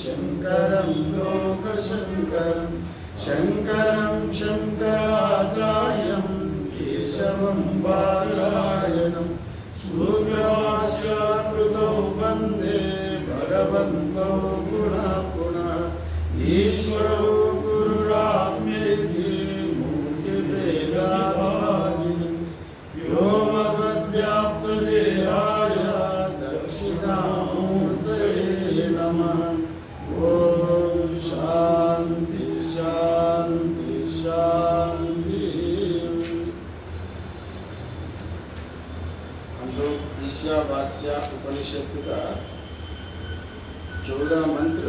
शङ्करं लोकशङ्करं शङ्करं शङ्कराचार्यं केशवं बादरायणं सूत्रभाष्यकृतौ वन्दे भगवन्तौ पुनः पुनः ईश्वरो गुरुरात्मेति मूर्तिभेदविभागिनी व्योमवद्व्याप्तदेहाय दक्षिणामूर्तये नमः। ओम शांति शांति शांति। हम लोग ईशावास्य उपनिषद का 14 मंत्र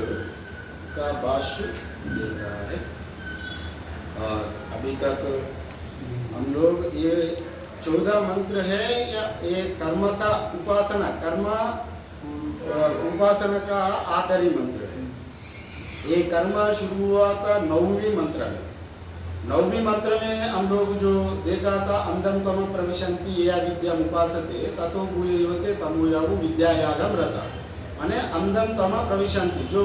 का भाष्य देख रहा है और अभी तक हम लोग ये 14 मंत्र है या ये कर्म का उपासना का आखिरी मंत्र है। ये कर्म शुरू हुआ था 9वीं मंत्र में। 9वीं मंत्र में हम लोग जो देखा था अंधम तम प्रविशन्ति ये विद्या उपासते ततो भूयते तमोयावु विद्यायागम रता। माने अंधम तम प्रविशन्ति जो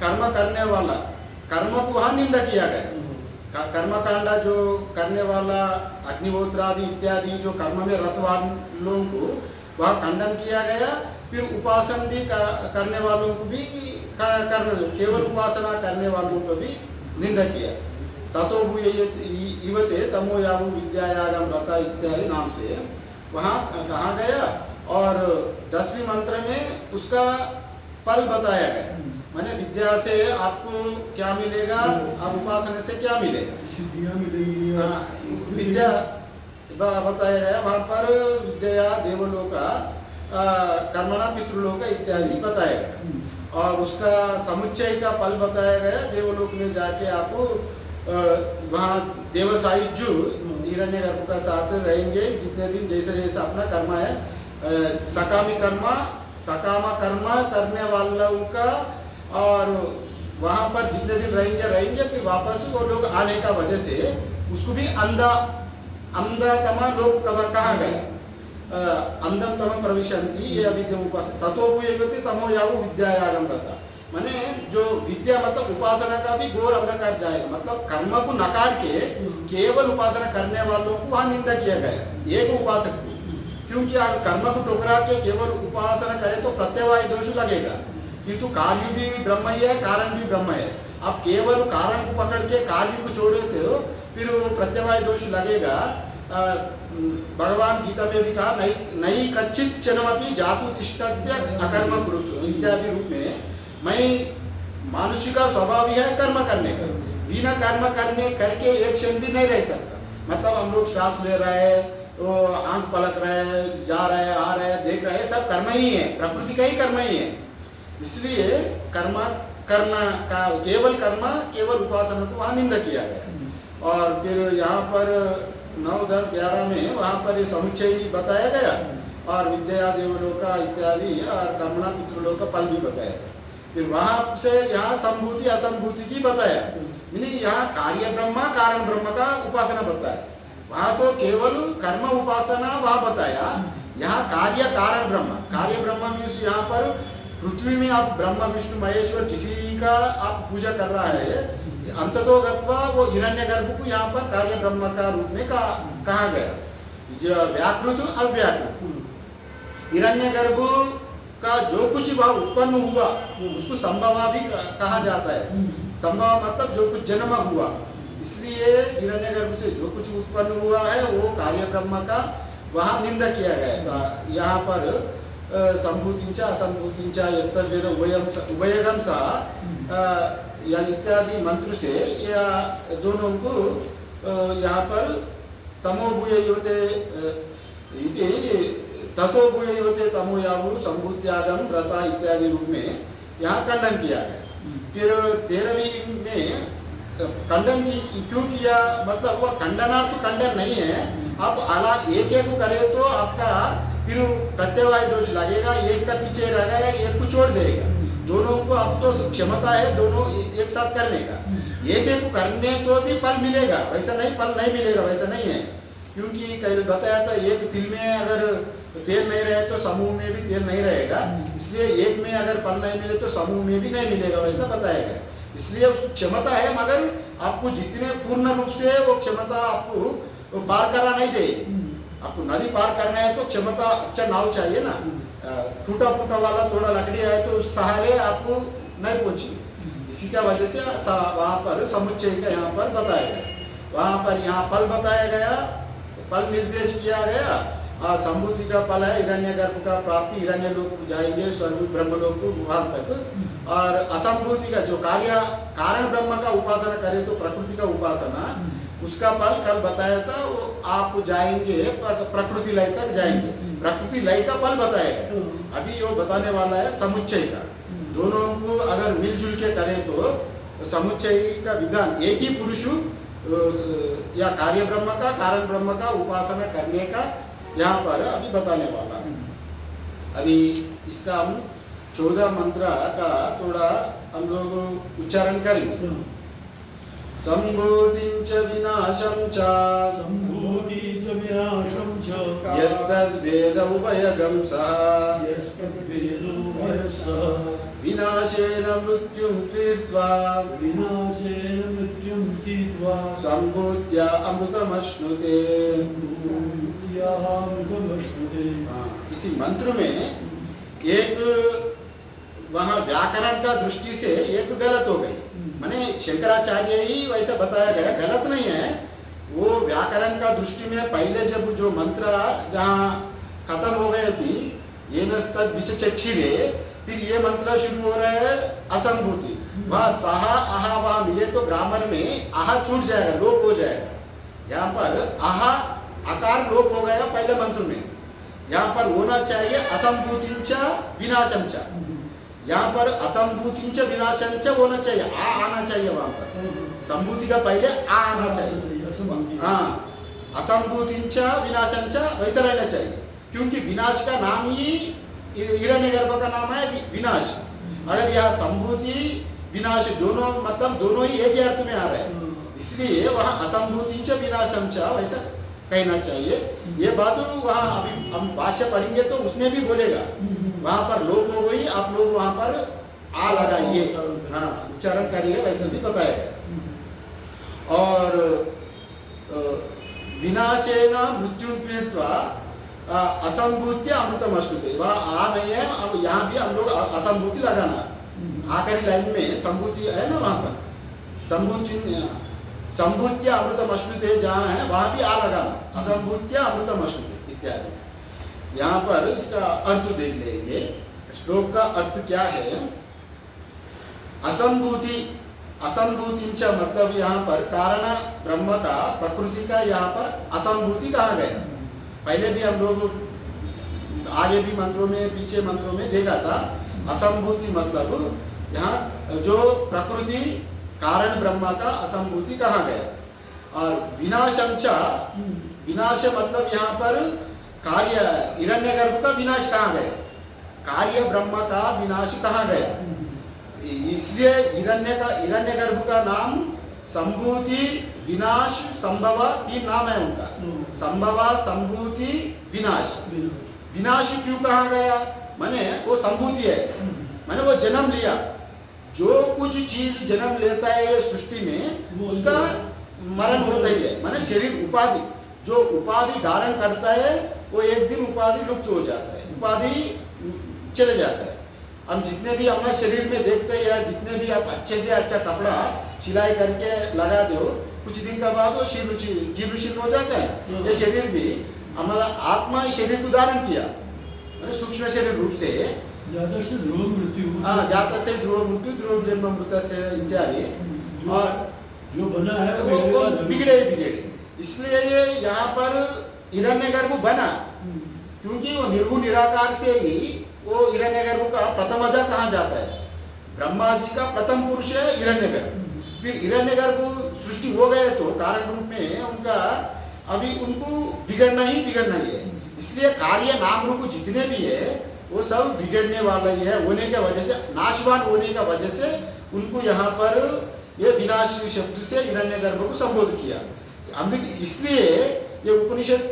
कर्म करने वाला कर्म को वहाँ निंदा किया गया। कर्मकांड जो करने वाला अग्निहोत्रादि इत्यादि जो कर्म में रतवान लोगों को वह खंडन किया गया। फिर उपासन भी करने वालों को भी केवल उपासना करने वालों को भी निंदा किया। ततो भूयते तमोयावु विद्यायागम रता इत्यादि नाम से वहाँ कहा गया और 10वीं मंत्र में उसका फल बताया गया। माने विद्या से आपको क्या मिलेगा, अब उपासना से क्या मिलेगा, सिद्धियाँ मिलेंगी। विद्या बताया गया वहाँ पर विद्या देवलोका कर्मणा पितृलोका इत्यादि बताया गया और उसका समुच्चय का फल बताया गया। देवलोक में जाके आपको वहाँ देवसायुज्यु हिरण्यगर्भ का साथ रहेंगे जितने दिन जैसे जैसे अपना कर्म है। सकाम कर्म करने वालों का और वहाँ पर जितने दिन रहेंगे फिर वापस वो लोग आने का वजह से उसको भी अंधतमा लोग कहा गया। अंधम तम प्रविशन्ति ये अविद्या उपास ततो भूयते तमोयावु विद्यायागम रता। माने जो विद्या मतलब उपासना का भी घोर अंधकार जाएगा। मतलब कर्म को नकार के केवल उपासना करने वालों को वहाँ निंदा किया गया एक उपासक को। क्योंकि अगर कर्म को टुकरा के केवल उपासना करे तो प्रत्यवाय दोष लगेगा, किंतु कार्य भी ब्रह्म ही है कारण भी ब्रह्म है। आप केवल कारण को पकड़ के कार्य को छोड़ देते हो फिर वो प्रत्यवाय दोष लगेगा। भगवान गीता में भी कहा नहीं कच्चित क्षणमपि जातु तिष्ठत्य अकर्म कुरुत इत्यादि रूप में। मैं मनुष्य का स्वभाव ही है कर्म करने का, बिना कर्म करने करके एक क्षण भी नहीं रह सकता। मतलब हम लोग श्वास ले रहे हैं तो आंख पलक रहे हैं, जा रहे हैं, आ रहे हैं, देख रहे हैं, सब कर्म ही है, प्रकृति का ही कर्म ही है। इसलिए कर्म का केवल उपासना को वहाँ निंदा किया गया। और फिर यहाँ पर 9, 10, 11 में वहाँ पर समुच्चय बताया गया और विद्या देवलोका इत्यादि और कर्मणा पितृलोक का फल भी बताया गया। फिर वहाँ से यहाँ संभूति असंभूति की बताया। यहाँ कार्य ब्रह्म कारण ब्रह्म का उपासना बताया। वहाँ तो केवल कर्म उपासना वहाँ बताया। यहाँ कार्य कारण ब्रह्म मीन्स यहाँ पर पृथ्वी में आप ब्रह्म विष्णु महेश्वर किसी का आप पूजा कर रहा है अंततो गत्वा वो हिरण्यगर्भ को यहाँ पर कार्य ब्रह्म का रूप में कहा गया। व्याकृत अव्याकृत हिरण्यगर्भ का जो कुछ वह उत्पन्न हुआ उसको संभवा भी कहा जाता है। संभव मतलब जो कुछ जन्म हुआ, इसलिए हिरण्यगर्भ से जो कुछ उत्पन्न हुआ है वो कार्य ब्रह्म का वहाँ निंदा किया गया। यहाँ पर संभूतिंच असंभूतिंच यस्तवेद उभयगम सा या इत्यादि मंत्र से या दोनों को यहाँ पर तमो भूयते ततो भूयते तमोयावु संभूत्यागम रता इत्यादि रूप में यहाँ खंडन किया गया। फिर 13वीं में खंडन क्यों किया, मतलब वह खंडनार्थ खंडन नहीं है। आप अलग एक को करे तो आपका फिर प्रत्यवाय दोष लगेगा, एक का पीछे रहेगा, एक को छोड़ देगा। दोनों को अब तो क्षमता है दोनों एक साथ करने का। एक को करने तो भी फल मिलेगा, वैसा नहीं फल नहीं मिलेगा, वैसा नहीं है। क्योंकि कल बताया था एक तिल में अगर तेल नहीं रहे तो समूह में भी तेल नहीं रहेगा, इसलिए एक में अगर फल नहीं मिले तो समूह में भी नहीं मिलेगा, वैसा बताया गया। इसलिए उसकी क्षमता है, मगर आपको जितने पूर्ण रूप से वो क्षमता आपको पार करा नहीं देगी। आपको नदी पार करना है तो क्षमता अच्छा नाव चाहिए ना, टूटा फूटा वाला थोड़ा लकड़ी है तो उस सहारे आपको नहीं पहुंचेगी। इसी का वजह से वहाँ पर समुच्चय का यहाँ पर बताया गया। वहाँ पर यहाँ फल बताया गया, फल निर्देश किया गया। संभूति का फल है हिरण्यगर्भ का प्राप्ति, हिरण्य लोक जाएंगे, स्वर्ग ब्रह्म लोक वहां तक। और असंभूति का जो कारण ब्रह्म का उपासना करे तो प्रकृति का उपासना, उसका फल कल बताया था, वो आप जाएंगे प्रकृति लय तक जाएंगे। प्रकृति लय का फल बताया गया, अभी वो बताने वाला है समुच्चय का। दोनों को अगर मिलजुल के करें तो समुच्चय का विधान एक ही पुरुष या कार्य ब्रह्म का कारण ब्रह्म का उपासना करने का यहाँ पर अभी बताने वाला है। अभी इसका हम 14 मंत्र का थोड़ा हम लोग उच्चारण करेंगे। संभूतिं च विनाशं च यस्तद्वेद उभयगं सः विनाशेन मृत्युं तीर्त्वा संभूत्या अमृतमश्नुते। इसी मंत्र में एक वहाँ व्याकरण का दृष्टि से एक गलत हो गई, माने शंकराचार्य ही वैसा बताया गया, गलत नहीं है। वो व्याकरण का दृष्टि में पहले जब जो मंत्र जहाँ खत्म हो गए थी ये नस्तद विचक्षिरे, फिर ये मंत्र शुरू हो रहा है असंभूति। वहाँ सहा आहा वहाँ मिले तो ग्रामर में आहा छूट जाएगा, लोप हो जाएगा। यहाँ पर आहा आकार लोप हो गया पहले मंत्र में, यहाँ पर होना चाहिए असंभूतिंच विनाशंच। यहाँ पर असंभूतिंच विनाशंच होना चाहिए, आ आना चाहिए वहाँ पर। संभूति का पहले आ आना चाहिए, हाँ। असंभूतिंच विनाशंच वैसा रहना चाहिए, क्योंकि विनाश का नाम ही हिरण्यगर्भ का नाम है विनाश। अगर यह संभूति विनाश दोनों मतलब दोनों ही एक ही अर्थ में आ रहे हैं, इसलिए वहाँ असंभूतिंच विनाशंच वैसा कहना चाहिए। ये बात वहाँ अभी हम भाष्य पढ़ेंगे तो उसमें भी बोलेगा, वहाँ पर लोप हो गई, आप लोग वहाँ पर आ लगाइए, हाँ उच्चारण करिए, वैसे भी बताएगा। और विनाशेन मृत्यु पीड़ित्वा असंभूत्य अमृतमश्नुते, वहाँ आ नहीं है, अब यहाँ भी हम लोग असंभूति लगाना। आखिरी लाइन में संभूति है ना, वहाँ पर संभूत्य अमृतमश्नुते जहाँ है वहाँ भी आ लगाना, असंभूत्य अमृतमश्नुते इत्यादि। यहाँ पर इसका अर्थ देख लेंगे, श्लोक का अर्थ क्या है। असंभूति, असंभूतिंच मतलब यहाँ पर कारण ब्रह्म का प्रकृति का यहाँ पर असंभूति कहा गया। पहले भी हम लोग आगे भी मंत्रों में पीछे मंत्रों में देखा था, असंभूति मतलब यहाँ जो प्रकृति कारण ब्रह्म का असंभूति कहा गया। और विनाशंच, विनाश मतलब यहाँ पर कार्य हिरण्यगर्भ का विनाश कहा गया, कार्य ब्रह्म का विनाश कहा गया। इसलिए हिरण्यगर्भ का नाम संभूति विनाश संभव तीन नाम है उनका, संभव संभूति विनाश। विनाश क्यों कहा गया, माने वो संभूति है, माने वो जन्म लिया। जो कुछ चीज जन्म लेता है सृष्टि में उसका मरण होता ही है, माने शरीर उपाधि, जो उपाधि धारण करता है वो एक दिन उपाधि लुप्त हो जाता है, उपाधि चले जाता है। हम जितने भी अपना शरीर में देखते हैं, जितने भी आप अच्छे से अच्छा कपड़ा सिलाई करके लगा दो, कुछ दिन का बाद वो जीर्ण शीर्ण हो जाता है। ये शरीर भी हमारा आत्मा ही शरीर को धारण किया, सूक्ष्म शरीर रूप से जाता से ध्रुव मृत्यु, हाँ जाता से ध्रुव मृत्यु, ध्रुव जन्म मृत से इत्यादि, और जो बना है वो बिगड़े। इसलिए ये यहाँ पर हिरण्यगर्भ बना, क्योंकि वो निर्गुण निराकार से ही वो हिरण्यगर्भ का प्रथमजा कहा जाता है। ब्रह्मा जी का प्रथम पुरुष है हिरण्यगर्भ। फिर हिरण्यगर्भ सृष्टि हो गए तो कारण रूप में उनका अभी उनको बिगड़ना ही है। इसलिए कार्य नाम रूप जितने भी है वो सब बिगड़ने वाला ही है, होने के वजह से, नाशवान होने का वजह से उनको यहाँ पर ये विनाश शब्द से हिरण्यगर्भ को संबोधित किया। इसलिए ये उपनिषद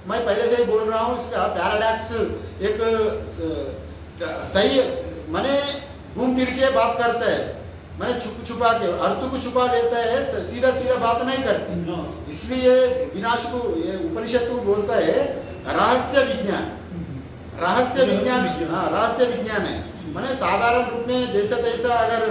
मैं पहले से ही बोल रहा हूँ, इसका पैराडॉक्स एक सही माने घूम फिर के बात करता है, मैंने छुपा के अर्थ को छुपा लेता है, सीधा सीधा बात नहीं करती। इसलिए विनाश को ये उपनिषद को बोलता है रहस्य विज्ञान। रहस्य विज्ञान, हाँ रहस्य विज्ञान है। मैंने साधारण रूप में जैसा तैसा अगर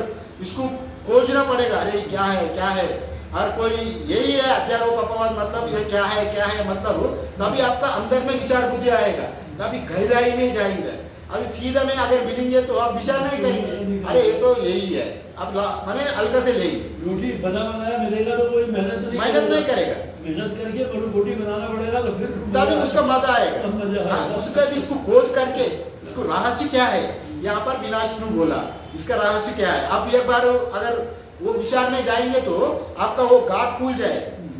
इसको खोजना पड़ेगा, अरे क्या है क्या है, और कोई यही है अध्यारोप अपवाद मतलब ये क्या है मतलब, तभी आपका अंदर में विचार बुद्धि आएगा, तभी गहराई में जाएंगे। अभी सीधा में अगर मिलेंगे तो आप विचार नहीं करेंगे, अरे ये तो यही है, अब मैंने हल्का से लेंगे। रोटी बना बनाया मिलेगा तो कोई मेहनत नहीं करेगा। मेहनत करके रोटी बनाना पड़ेगा तो फिर तभी उसका मजा आएगा। हाँ, उसका भी इसको खोज करके इसको रहस्य क्या है, यहाँ पर विनाश क्यों बोला, इसका रहस्य क्या है, आप एक बार अगर वो विचार में जाएंगे तो आपका वो गांठ खुल जाए।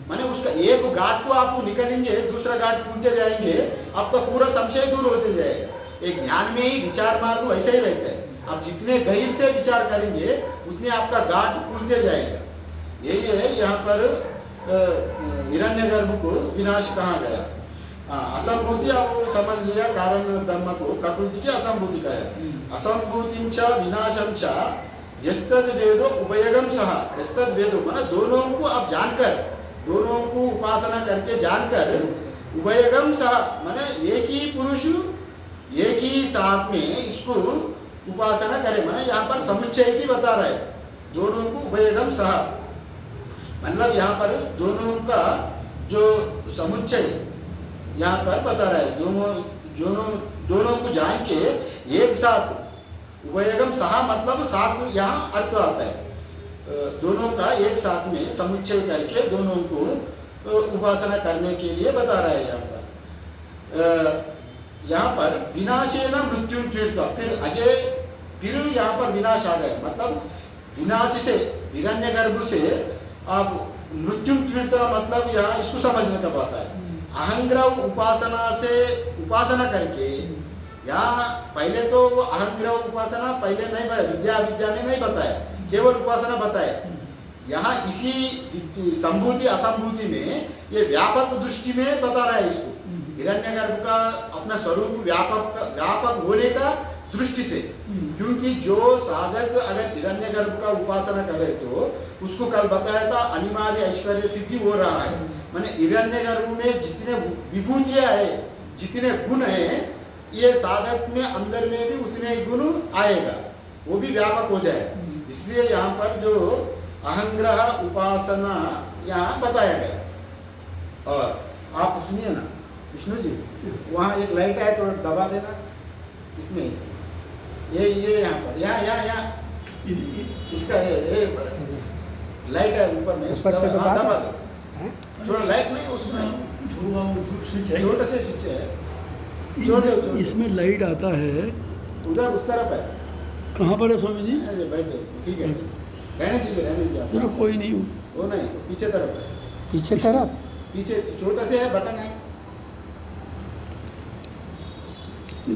माने उसका एक गांठ को आप निकलेंगे, दूसरा गांठ खुलते जाएंगे, आपका पूरा संशय दूर होते जाएगा। एक ज्ञान में ही विचार मार्ग वैसे ही रहता है, आप जितने गहर से विचार करेंगे उतने आपका गांठ खुलते जाएगा। यही है यहाँ पर हिरण्यगर्भ को विनाश कहा गया। असंभूति आप समझ लिया, कारण ब्रह्म को प्रकृति की असंभूति का है। असंभूतिम च विनाशम च यस्तद वेदो उभयगम सह, यस्तद वेदो माने दोनों को आप जानकर, दोनों को उपासना करके जानकर, उभयगम सह माने एक ही पुरुष एक ही साथ में इसको उपासना करे, माने यहाँ पर समुच्चय की बता रहे, दोनों को उभयगम सह मतलब यहाँ पर दोनों का जो समुच्चय यहाँ पर बता रहा है, दोनों को जान के एक साथ, उभयगम सहा मतलब साथ यहाँ अर्थ आता है, दोनों का एक साथ में समुच्चय करके दोनों को उपासना करने के लिए बता रहा है। यहाँ पर विनाशेन मृत्यु तीर्थ, फिर यहाँ पर विनाश आ गया, मतलब विनाश से हिरण्यगर्भ से आप मृत्यु तीर्थ मतलब यहाँ इसको समझने का बात है। अहंग्रह उपासना से उपासना करके, यहाँ पहले तो वो अहंग्रह उपासना पहले नहीं बताया, विद्या में नहीं बताया, केवल उपासना बताया। यहाँ इसी संभूति असंभूति में ये व्यापक दृष्टि में बता रहा है इसको, हिरण्यगर्भ का अपना स्वरूप व्यापक होने का दृष्टि से। क्योंकि जो साधक अगर हिरण्यगर्भ का उपासना करे तो उसको कल बताया था अनिमादि ऐश्वर्य सिद्धि हो रहा है, माने हिरण्यगर्भ में जितने विभूतियां है, जितने गुण है, ये साधक में अंदर में भी उतने ही गुण आएगा, वो भी व्यापक हो जाए। इसलिए यहाँ पर जो अहंग्रह उपासना यहाँ बताया गया। और आप सुनिए ना विष्णु जी, वहाँ एक लाइट है तो दबा देना, इसमें ये यहाँ पर यहाँ इसका ये लाइट है ऊपर में, ऊपर से दबा दो, छोटा लाइट नहीं उसमें छोटे से स्विच है, छोड़ दो। इसमें लाइट आता है उधर उस तरफ है, कहाँ पर है स्वामी जी? बैठे ठीक है, रहने दीजिए चलो कोई नहीं, वो नहीं पीछे तरफ है, पीछे तरफ पीछे छोटा से है बटन है,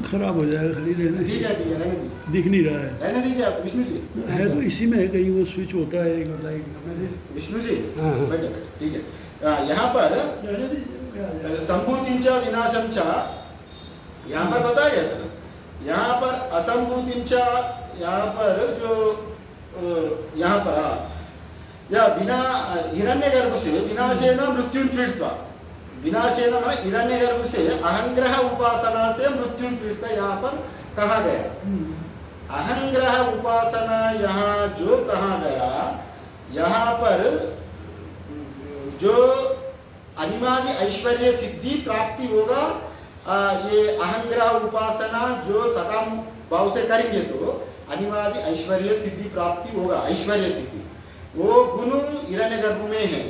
खराब हो जाएगा, खाली रहने ठीक है रहने दीजिए, दिख नहीं रहा है, रहने दीजिए आप विष्णु जी। है तो इसी में है, कहीं वो स्विच होता है एक लाइट का, विष्णु जी बैठे ठीक है। यहाँ पर संभूतिंच विनाशंच यहाँ पर बताया गया था, यहाँ पर असंभूतिंच यहाँ पर जो यहाँ पर या बिना हिरण्यगर्भ से विनाशेन मृत्यु तीर्थवा, विनाशेन माने हिरण्यगर्भ से अहंग्रह उपासना से मृत्यु तीर्थ यहाँ पर कहा गया। अहंग्रह उपासना यहाँ जो कहा गया, यहाँ पर जो अनिमादि ऐश्वर्य सिद्धि प्राप्ति होगा, ये अहंग्रह उपासना जो सकाम भाव से करेंगे तो अनिमादि ऐश्वर्य सिद्धि प्राप्ति होगा। ऐश्वर्य सिद्धि वो गुण हिरण्यगर्भ में है,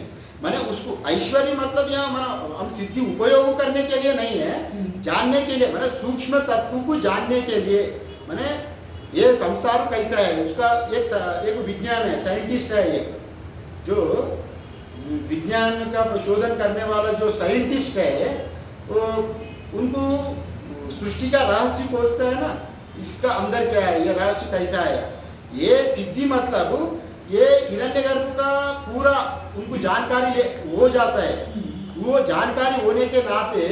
माने उसको ऐश्वर्य मतलब यहाँ माना हम सिद्धि उपयोग करने के लिए नहीं है, जानने के लिए, माने सूक्ष्म तत्व को जानने के लिए, माने ये संसार कैसा है उसका एक विज्ञान है, साइंटिस्ट है एक, जो विज्ञान का शोधन करने वाला जो साइंटिस्ट है वो उनको सृष्टि का रहस्य खोजता है ना, इसका अंदर क्या है, ये रहस्य कैसा है, ये सिद्धि मतलब ये हिरण्यगर्भ का पूरा उनको जानकारी हो जाता है। वो जानकारी होने के नाते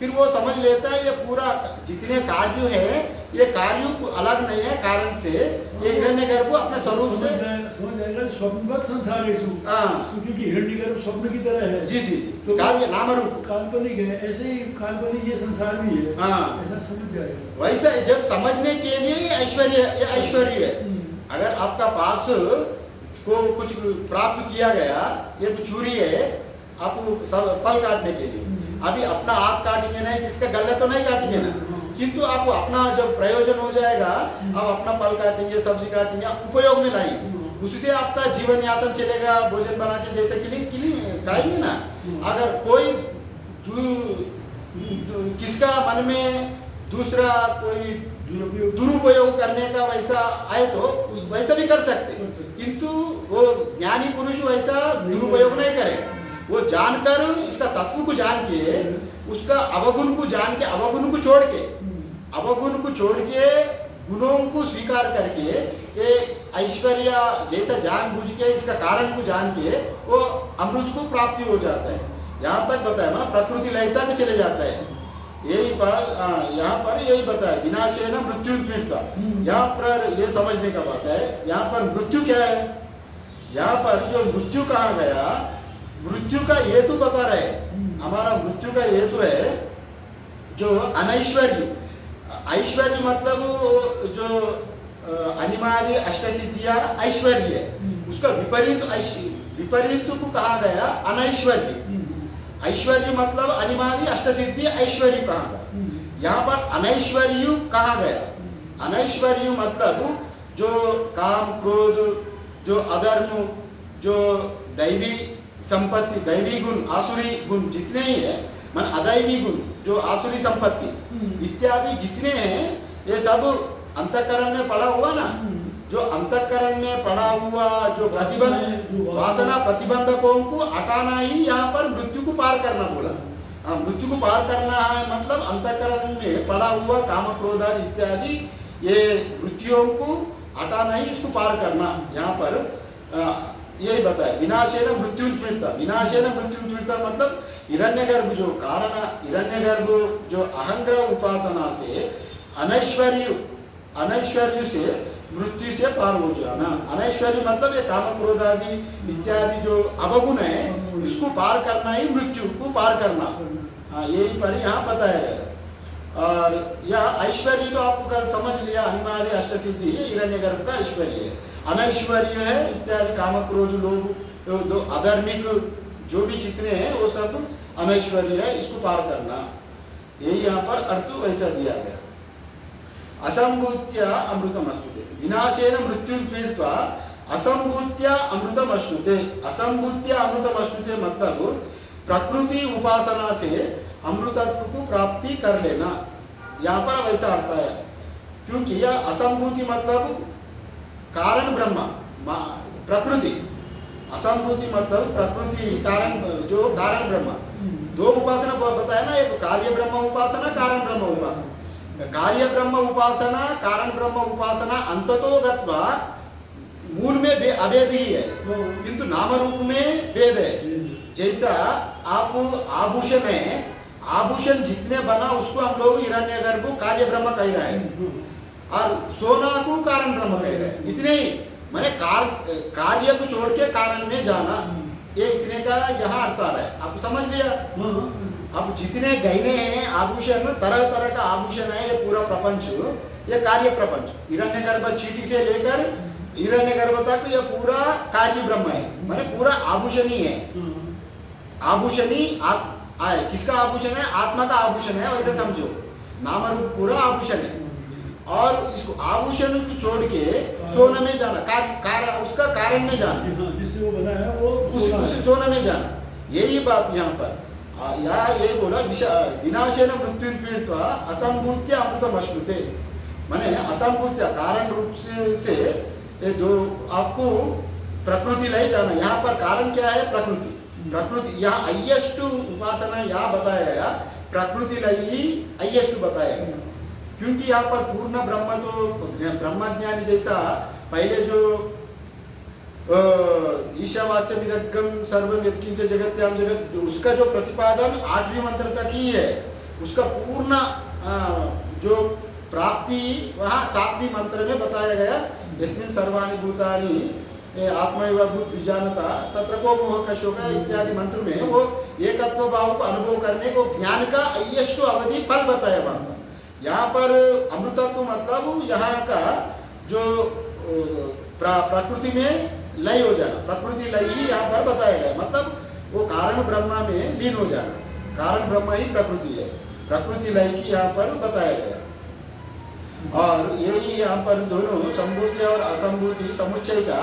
फिर वो समझ लेता है ये पूरा जितने कार्य है ये कार्य अलग नहीं है कारण से, ये हिरण्यगर्भ अपने स्वरूप से समझ जाएगा। स्वप्नवत संसार है हाँ क्योंकि हिरण्यगर्भ स्वप्न की तरह है। जी जी जी, तो कार्य नाम रूप काल्पनिक है, ऐसे ही काल्पनिक ये संसार भी है। हाँ ऐसा समझ जाएगा। वैसा जब समझने के लिए ये ऐश्वर्य है। अगर आपका पास को कुछ प्राप्त किया गया, ये छुरी है आपको सब फल काटने के लिए, अभी अपना हाथ काटेंगे नहीं, किसका गले तो नहीं काटेंगे ना, किंतु आप अपना जब प्रयोजन हो जाएगा आप अपना फल काटेंगे, सब्जी काटेंगे, आप उपयोग में लाएंगे, उससे आपका जीवन यापन चलेगा। भोजन बना के जैसे किलिंग खाएंगे ना, अगर कोई किसका मन में दूसरा कोई दुरुपयोग करने का वैसा आए तो वैसा भी कर सकते, किंतु वो ज्ञानी पुरुष वैसा दुरुपयोग नहीं करेगा। वो जानकर इसका तत्व को जान के, उसका अवगुण को जान के, अवगुण को छोड़ के, अवगुण को छोड़ के गुणों को स्वीकार करके, ये ऐश्वर्य जैसा जान बुझ के इसका कारण को जान के वो अमृत को प्राप्ति हो जाता है। यहाँ तक बताया ना, प्रकृति लय तक चले जाता है। यही पर यहाँ पर यही बताया विनाशेन मृत्यु तीर्थ। यहाँ पर ये समझने का बात है, यहाँ पर मृत्यु क्या है, यहाँ पर जो मृत्यु कहा गया, मृत्यु का हेतु बता रहे। हमारा मृत्यु का हेतु है जो अनैश्वर्य। ऐश्वर्य मतलब जो अनिमादि अष्टसिद्धियां ऐश्वर्य है, उसका विपरीत को कहा गया अनैश्वर्य। ऐश्वर्य मतलब अनिमादि अष्टसिद्धि ऐश्वर्य कहा गया, यहाँ पर अनैश्वर्य कहा गया। अनैश्वर्य मतलब जो काम क्रोध, जो अधर्म, जो दैवी संपत्ति, दैवी गुण, आसुरी गुण जितने ही है, मन अदैवी गुण जो आसुरी संपत्ति इत्यादि जितने हैं, ये सब अंतःकरण में पड़ा हुआ ना। जो अंतःकरण में पड़ा हुआ जो प्रतिबंध वासना प्रतिबंधकों को हटाना ही यहाँ पर मृत्यु को पार करना बोला। मृत्यु को पार करना है मतलब अंतःकरण में पड़ा हुआ काम क्रोध इत्यादि ये वृत्तियों को हटाना ही इसको पार करना। यहाँ पर यही बताया विनाशेन मृत्यु तीर्थ। विनाशेन मृत्यु तीर्थ मतलब हिरण्यगर्भ जो कारण, हिरण्यगर्भ जो अहंग्रह उपासना से अनैश्वर्य से मृत्यु से पार हो जाना। अनैश्वर्य मतलब ये काम क्रोध आदि इत्यादि जो अवगुण है, इसको पार करना ही मृत्यु को पार करना। यही पर यहाँ बताया गया। और यह ऐश्वर्य तो आपको कल समझ लिया, अनिमादि अष्टसिद्धि हिरण्यगर्भ का ऐश्वर्य है। अनैश्वर्य है इत्यादि काम क्रोध लोग दो अधर्मिक जो भी जितने हैं वो सब अनैश्वर्य है, इसको पार करना। यही यहाँ पर अर्थ वैसा दिया गया। असंभूत्य अमृतमश्नुते। विनाशेन मृत्यु तीर्त्वा असंभूत्य अमृतमश्नुते। असंभूत्य अमृतमश्नुते मतलब प्रकृति उपासना से अमृतत्व को प्राप्ति कर लेना। यहाँ पर वैसा अर्थ है, क्योंकि यह असंभूति मतलब कारण ब्रह्म प्रकृति, असंभूति मतलब प्रकृति कारण, जो कारण ब्रह्म। दो उपासना बताया ना, एक कार्य ब्रह्म उपासना, कारण ब्रह्म उपासना। कार्य ब्रह्म उपासना, कारण ब्रह्म उपासना अंततो गत्वा मूल में अभेद ही है, किंतु नाम रूप में भेद है। जैसा आप आभूषण है, आभूषण जितने बना उसको हम लोग हिरण्यगर्भ कार्य ब्रह्म कह रहे हैं, और सोना को कारण ब्रह्म कह रहे हैं। इतने ही मैंने कार्य को छोड़ के कारण में जाना, ये इतने का यहाँ अर्थ आ रहा है। आप समझ लिया? अब जितने गहने हैं आभूषण, तरह तरह का आभूषण है, ये पूरा प्रपंच, ये कार्य प्रपंच। हिरण्यगर्भ चीटी से लेकर हिरण्यगर्भ तक ये पूरा कार्य ब्रह्म है, मैंने पूरा आभूषण ही है। आभूषण ही किसका आभूषण है? आत्मा का आभूषण है, वैसे समझो। नाम रूप पूरा आभूषण है, और इसको आभूषण को छोड़ के सोना में जाना, उसका कारण में जाना, जिससे वो बना है वो उस सोना में जाना। यही बात यहाँ पर यहाँ ये बोला विनाशेन मृत्यु तीर्त्वा असंभूत्य अमृतमश्नुते। माने असंभूत्य कारण रूप से ये दो आपको प्रकृति ले जाना। यहाँ पर कारण क्या है? प्रकृति। प्रकृति यहाँ अय्यष्टु उपासना यहाँ बताया गया, प्रकृति लय ही अय्यष्टु बताया गया, क्योंकि यहाँ पर पूर्ण ब्रह्म तो ब्रह्मज्ञानी जैसा पहले जो ईशावास्य विदग्गम सर्वम यत्किंच जगत्याम जगत, जो उसका जो प्रतिपादन 8वें मंत्र तक ही है। उसका पूर्ण जो प्राप्ति वहाँ 7वें मंत्र में बताया गया। यस्मिन् सर्वाणि भूतानि आत्मैव भूत विजानता तत्र को मोह का शोक इत्यादि मंत्र में वो एकत्व भाव को अनुभव करने को ज्ञान का हाईएस्ट अवधि फल बताया वहाँ। यहाँ पर अमृतत्व मतलब यहाँ का जो प्रकृति में लय हो जाना, प्रकृति लय ही यहाँ पर बताया गया। मतलब वो कारण ब्रह्मा में लीन हो जाना, कारण ब्रह्मा ही प्रकृति है, प्रकृति लय की यहाँ पर बताया गया। और यही यहाँ पर दोनों संभूति और असंभूति समुच्चय का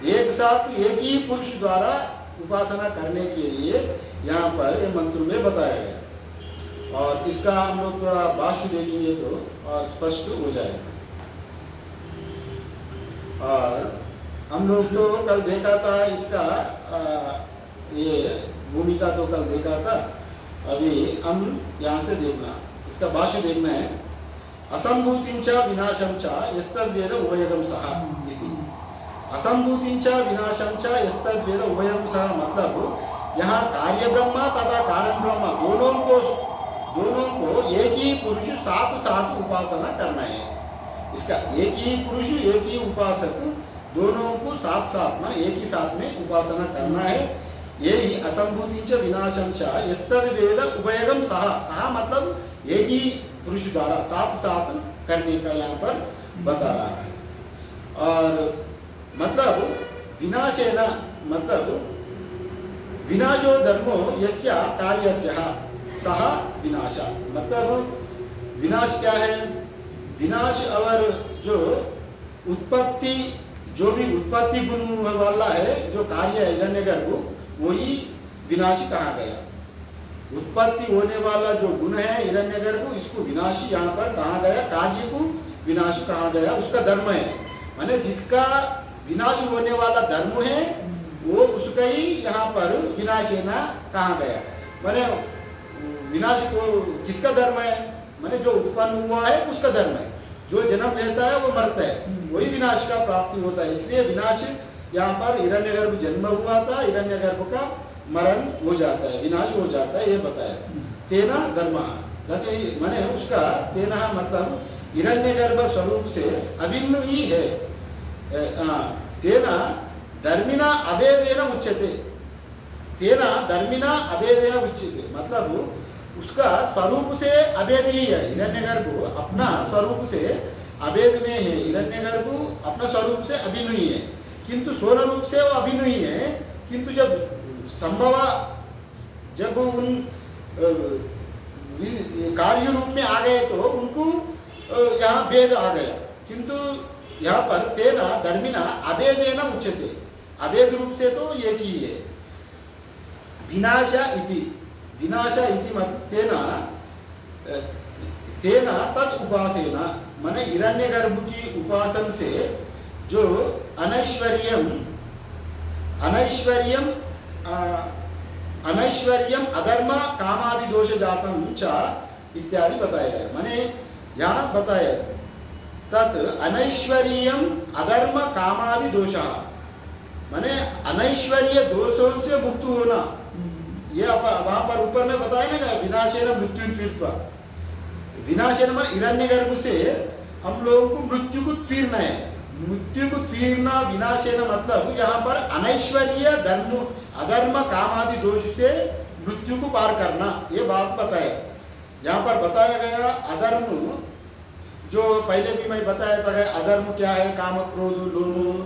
एक साथ एक ही पुरुष द्वारा उपासना करने के लिए यहाँ पर ये मंत्र में बताया गया। और इसका हम लोग थोड़ा भाष्य देखेंगे तो और स्पष्ट हो जाएगा। और हम लोग तो कल देखा था इसका ये भूमिका तो कल देखा था, अभी हम यहाँ से देखना, इसका भाष्य देखना है। असंभूतिंच विनाशंच यस्तद्वेद उभयगम सह इति। असंभूतिंच विनाशंच यस्तद्वेद उभयगम सह मतलब यहाँ कार्य ब्रह्मा तथा कारण ब्रह्मा दोनों को एक ही पुरुष साथ साथ उपासना करना है। इसका एक ही पुरुष एक ही उपासक दोनों को साथ साथ में एक ही साथ में उपासना करना है। यही असंभूतिंच विनाशंच यस्तद्वेद उभयगम सह, सह मतलब एक ही पुरुष द्वारा साथ साथ करने का यहाँ पर बता रहा है। और मतलब विनाशेन मतलब विनाशो धर्मो यस्य कार्यस्य सह विनाश। मतलब विनाश क्या है? विनाश और जो उत्पत्ति, जो भी उत्पत्ति गुण वाला है जो कार्य है हिरण्यगर्भ, वही विनाश कहा गया। उत्पत्ति होने वाला जो गुण है हिरण्यगर्भ, इसको विनाशी यहाँ पर कहा गया, कार्य को विनाश कहा गया, उसका धर्म है। माने जिसका विनाश होने वाला धर्म है वो उसका ही यहाँ पर विनाशेना कहा गया। माने विनाश को किसका धर्म है? माने जो उत्पन्न हुआ है उसका धर्म है, जो जन्म लेता है वो मरता है, वही विनाश का प्राप्ति होता है। इसलिए विनाश यहाँ पर हिरण्यगर्भ जन्म हुआ था, हिरण्यगर्भ का मरण हो जाता है, विनाश हो जाता है, ये बताया। तेना धर्म माने उसका तेना मतलब हिरण्यगर्भ स्वरूप से अभिन्न ही है। तेना धर्मिना अभेदेन उच्यते, तेना धर्मिना अभेदेन उच्यते मतलब उसका स्वरूप से अभेद ही है। हिरण्यगर्भ अपना स्वरूप से अभेद में है, हिरण्यगर्भ अपना स्वरूप से अभिन्न ही है, किंतु स्वर्ण रूप से वो अभिन्न ही है। किंतु जब संभव जब उन कार्य रूप में आ गए तो उनको यहाँ भेद आ गया। किंतु यहाँ पर तेना धर्मिना अभेदेन उच्यते, अभेद रूप से तो एक ही है। विनाश इति, विनाश इति मत तेना तेना तत् उपासेना माने हिरण्यगर्भ की उपासन से जो अनैश्वर्यम अधर्म कामादि दोष जातम च इत्यादि बताया गया। माने यहाँ बताया तत् अनैश्वर्यम अधर्म कामादि दोष, माने अनैश्वर्य दोषों से मुक्त होना। ये वहां पर ऊपर में बताया ना विनाशेन मृत्यु तीर्थवा, विनाशेन में हिरण्यगर्भ से हम लोगों को मृत्यु को तीरना है। मृत्यु को तीरना विनाशेन मतलब यहाँ पर अनैश्वर्य धर्म अधर्म कामादि दोष से मृत्यु को पार करना, ये बात बताया। यहाँ पर बताया गया अधर्म, जो पहले भी मैं बताया था अधर्म क्या है, काम क्रोध लोभ,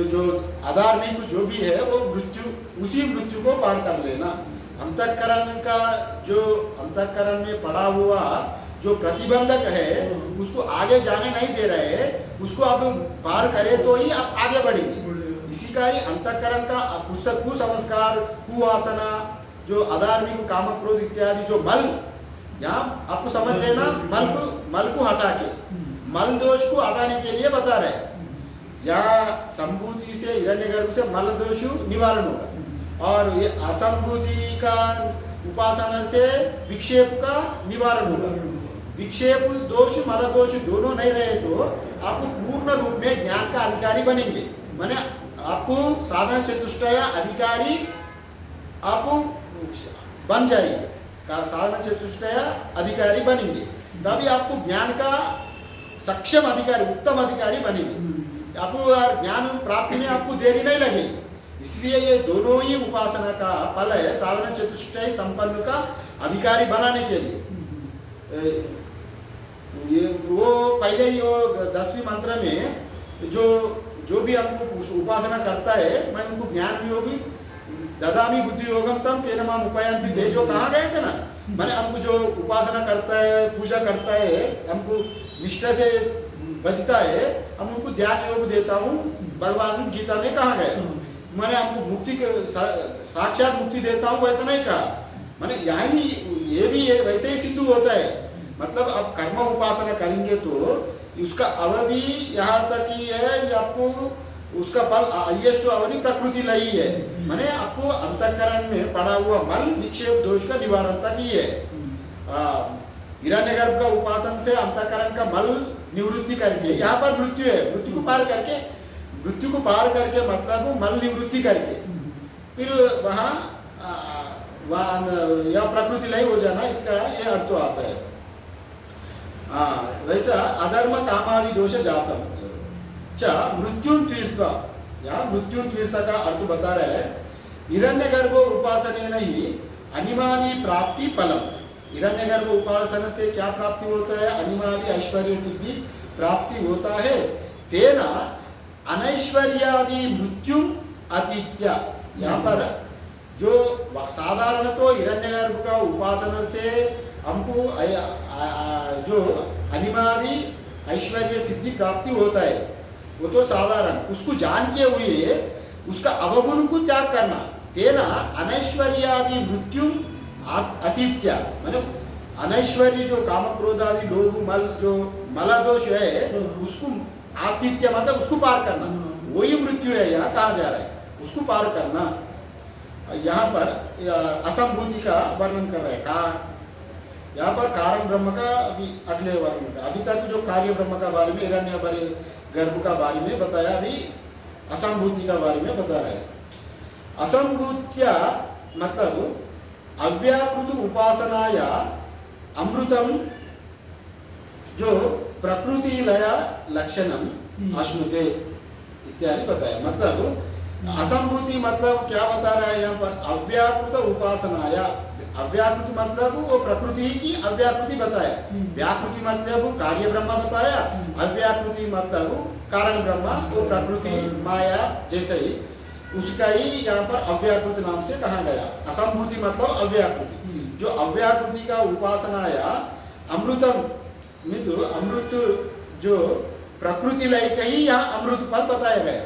जो अधार्मिक जो भी है वो मृत्यु, उसी मृत्यु को पार कर लेना। अंतःकरण का जो अंतःकरण में पड़ा हुआ जो प्रतिबंधक है उसको आगे जाने नहीं दे रहे हैं, उसको आप पार करें तो ही आप आगे बढ़ेंगे। इसी का ही अंतःकरण का कुसंस्कार कुवासना जो अधार्मिक काम क्रोध इत्यादि जो मल, यहाँ आपको समझ लेना, मल को हटा के मल दोष को हटाने के लिए बता रहे हैं। यहाँ संभूति से हिरण्यगर्भ से मल दोष निवारण होगा और ये असंभूति का उपासना से विक्षेप का निवारण होगा। विक्षेप दोष मल दोष दोनों नहीं रहे तो आप पूर्ण रूप में ज्ञान का अधिकारी बनेंगे। माने आपको साधन चतुष्टय अधिकारी आप बन जाएंगे। का साधन चतुष्टय अधिकारी बनेंगे, तभी आपको ज्ञान का सक्षम अधिकारी, उत्तम अधिकारी बनेंगे। आपको ज्ञान प्राप्ति में आपको देरी नहीं लगेगी। इसलिए ये दोनों ही उपासना का फल है साधन चतुष्टय संपन्न का अधिकारी बनाने के लिए। ये वो पहले ही वो 10वीं मंत्र में जो भी हमको उपासना करता है, मैं उनको ज्ञान योगी ददामी बुद्धि योगम तम तेन माम उपयंति ते, जो कहा गए थे ना, मैंने हमको जो उपासना करता है, पूजा करता है, हमको निष्ठा से बचता है, हम उनको ध्यान योग देता हूँ। भगवान गीता में कहा गया, मैंने हमको मुक्ति साक्षात मुक्ति देता हूँ, वैसा नहीं कहा। मैंने यहाँ भी ये भी है, वैसे ही सिद्ध होता है। मतलब अब कर्म उपासना करेंगे तो उसका अवधि यहाँ तक ही है, ये आपको उसका बल हाईएस्ट अवधि प्रकृति लई है। माने आपको अंतःकरण में पड़ा हुआ मल विक्षेप दोष का निवारण तक ही है। हिरण्यगर्भ का उपासन से अंतःकरण का मल निवृत्ति करके, यहाँ पर मृत्यु है, मृत्यु को पार करके मतलब मल निवृत्ति करके फिर वहाँ या प्रकृति लय हो जाना, इसका ये अर्थ आता है। वैसा अधर्म कामादि दोष जातम च मृत्युं तीर्था, या मृत्युं तीर्था का अर्थ बता रहे हैं। हिरण्यगर्भ उपासनेन ही अनिमादि प्राप्ति फलम। हिरण्यगर्भ उपासना से क्या प्राप्ति होता है? अनिमादि ऐश्वर्य सिद्धि प्राप्ति होता है। तेना अनैश्वर्यादि मृत्युं अतीत्य, यहाँ पर जो साधारण तो हिरण्यगर्भ का उपासना से हमको जो अनिमादि ऐश्वर्य सिद्धि प्राप्ति होता है, वो तो साधारण, उसको जान के हुए उसका अवगुण को त्याग करना। तेना अनैश्वर्यादि मृत्यु अतीत्य, माने अनैश्वर्य जो काम क्रोध आदि लोभ मल जो मला दोष है, उसको आतिथ्य मतलब उसको पार करना, वही मृत्यु है। यहाँ कहा जा रहा है उसको पार करना। यहाँ पर असंभूति का वर्णन कर रहे हैं। यहाँ पर कारण ब्रह्म का अभी अगले वर्णन का, अभी तक जो कार्य ब्रह्म का बारे में, हिरण्य गर्भ का बारे में बताया, अभी असंभूति का बारे में बता रहे हैं। असंभूत्या मतलब अव्याकृत उपासनाया अमृतम जो प्रकृति लय लक्षणम अश्नुते इत्यादि बताया। मतलब असंभूति मतलब क्या बता रहा है यहाँ पर? अव्याकृत उपासनाया, अव्याकृति मतलब वो प्रकृति की अव्याकृति बताया, व्याकृति मतलब कार्य ब्रह्म बताया, अव्याकृति मतलब कारण ब्रह्म, वो प्रकृति माया जैसे ही उसका ही यहाँ पर अव्याकृति नाम से कहा गया। असंभूति मतलब अव्याकृति, जो अव्याकृति का उपासनाया अमृतम में तो अमृत जो प्रकृति लय का ही यहाँ अमृत पर बताया गया।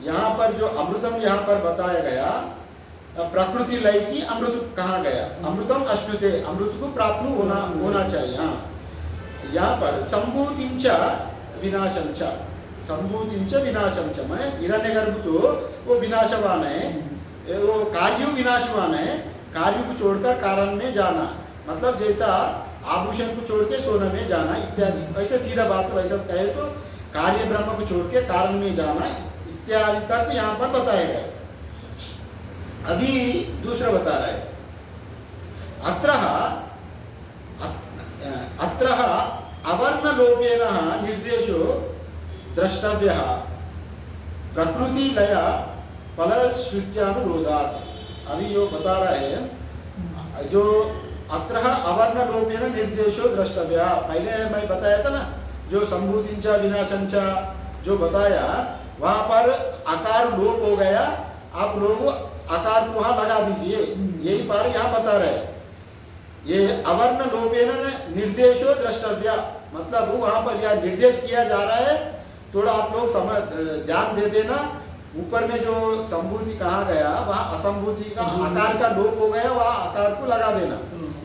यहाँ पर जो अमृतम यहाँ पर बताया गया, प्रकृति लय की अमृत कहा गया। अमृतम अष्टुते, अमृत को प्राप्त होना चाहिए। यहाँ पर संभूतिं च विनाशं च, संभूतिं च विनाशं च, मैं हिरण्यगर्भ तो वो विनाशवान है, वो कार्य विनाशवान है। कार्य को छोड़कर कारण में जाना, मतलब जैसा आभूषण को छोड़ के सोने में जाना इत्यादि, वैसे सीधा बात वैसा कहे तो कार्य ब्रह्म को छोड़ के कारण में जाना इत्यादि तक यहाँ पर बताया गया। अभी दूसरा बता रहा है, अत्र अवर्ण लोपेन निर्देशो द्रष्टव्यः प्रकृति लय फलश्रुत्यानुरोधात्। अभी यो बता रहा है जो अत्र अवर्ण लोपेन निर्देशो द्रष्टव्यः, पहले मैं बताया था ना जो संभूतिंच विनाशंच जो बताया, वहां पर आकार लोप हो गया, आप लोग आकार को वहां लगा दीजिए, यही पर यहाँ बता रहे हैं। ये अवर्ण लोपेन निर्देशो द्रष्टव्य मतलब वहां पर यह निर्देश किया जा रहा है, थोड़ा आप लोग समझ ध्यान दे देना। ऊपर में जो संभूति कहा गया वहाँ असंभूति का आकार का लोप हो गया, वहाँ आकार को लगा देना,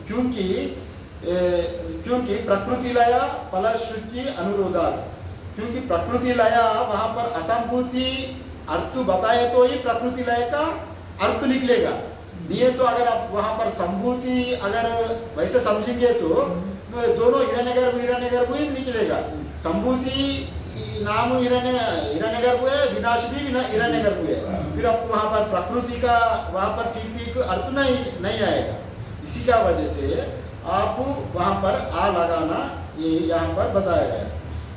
क्योंकि प्रकृति लय फलश्रुति अनुरोधात्, क्योंकि प्रकृति लय वहाँ पर असंभूति अर्थ बताए तो ही प्रकृति लय का अर्थ निकलेगा। नहीं तो अगर आप वहाँ पर संभूति अगर वैसे समझेंगे तो दोनों हिरण्यगर्भ ही निकलेगा। संभूति नाम हिरण्यगर्भ है, विनाश भी हिरण्यगर्भ है, फिर आपको वहाँ पर प्रकृति का वहाँ पर ठीक अर्थ नहीं आएगा। इसी का वजह से आप वहाँ पर आ लगाना ये यहाँ पर बताया गया।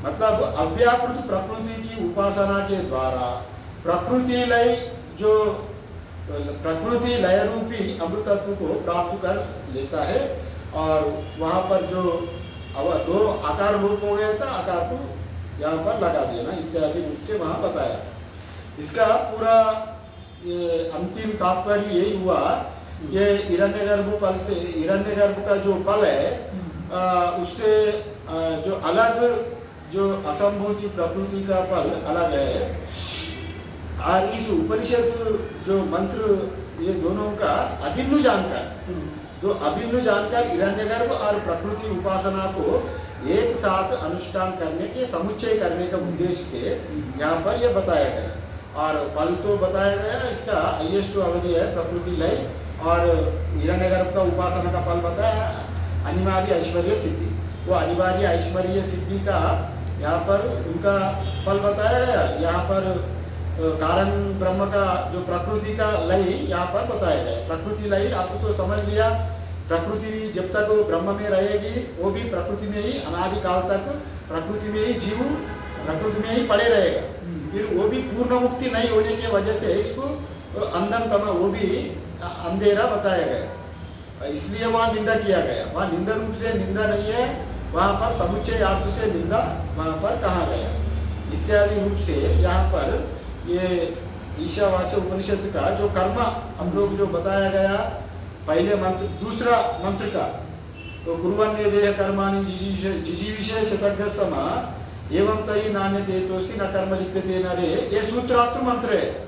मतलब अव्याकृत प्रकृति की उपासना के द्वारा प्रकृति लय जो प्रकृति लय रूपी अमृतत्व को प्राप्त कर लेता है। और वहाँ पर जो दो आकार लोप हो गया था, आकार को यहाँ पर लगा देना इत्यादि रूप से वहाँ बताया। इसका पूरा ये अंतिम तात्पर्य यही हुआ, ये हिरण्यगर्भ पल से, हिरण्यगर्भ का जो पल है उससे जो अलग जो असंभूति प्रकृति का पल अलग है। और इस उपनिषद जो मंत्र ये दोनों का अभिन्न जानकार, जो अभिन्न जानकार हिरण्यगर्भ और प्रकृति उपासना को एक साथ अनुष्ठान करने के समुच्चय करने का उद्देश्य से यहाँ पर यह बताया गया। और फल तो बताया गया, इसका हाईएस्ट अवधि है प्रकृति लय, और हिरण्यगर्भ का उपासना का फल बताया अनिवार्य ऐश्वर्य सिद्धि। वो अनिवार्य ऐश्वर्य सिद्धि का यहाँ पर उनका फल बताया गया। यहाँ पर कारण ब्रह्म का जो प्रकृति का लय यहाँ पर बताया गया। प्रकृति लय आपको तो समझ लिया, प्रकृति भी जब तक वो ब्रह्म में रहेगी वो भी प्रकृति में ही अनादिकाल तक प्रकृति में ही जीव प्रकृति में ही पड़े रहेगा। फिर वो भी पूर्ण मुक्ति नहीं होने की वजह से इसको अंधम तम वो भी अंधेरा बताया गया, इसलिए वहाँ निंदा किया गया। वहाँ निंदा रूप से निंदा नहीं है, वहाँ पर समुच्चय अर्थ से निंदा वहाँ पर कहा गया इत्यादि रूप से। यहाँ पर ये ईशावास्य उपनिषद का जो कर्म हम लोग जो बताया गया पहले मंत्र, दूसरा मंत्र का तो कुर्वन्ये वेह कर्माणि जिजीविषे शतज्ञ समा एवं तयि नान्यते तोस्ति न कर्म लिप्यते नरे, ये सूत्रात्र मंत्र है।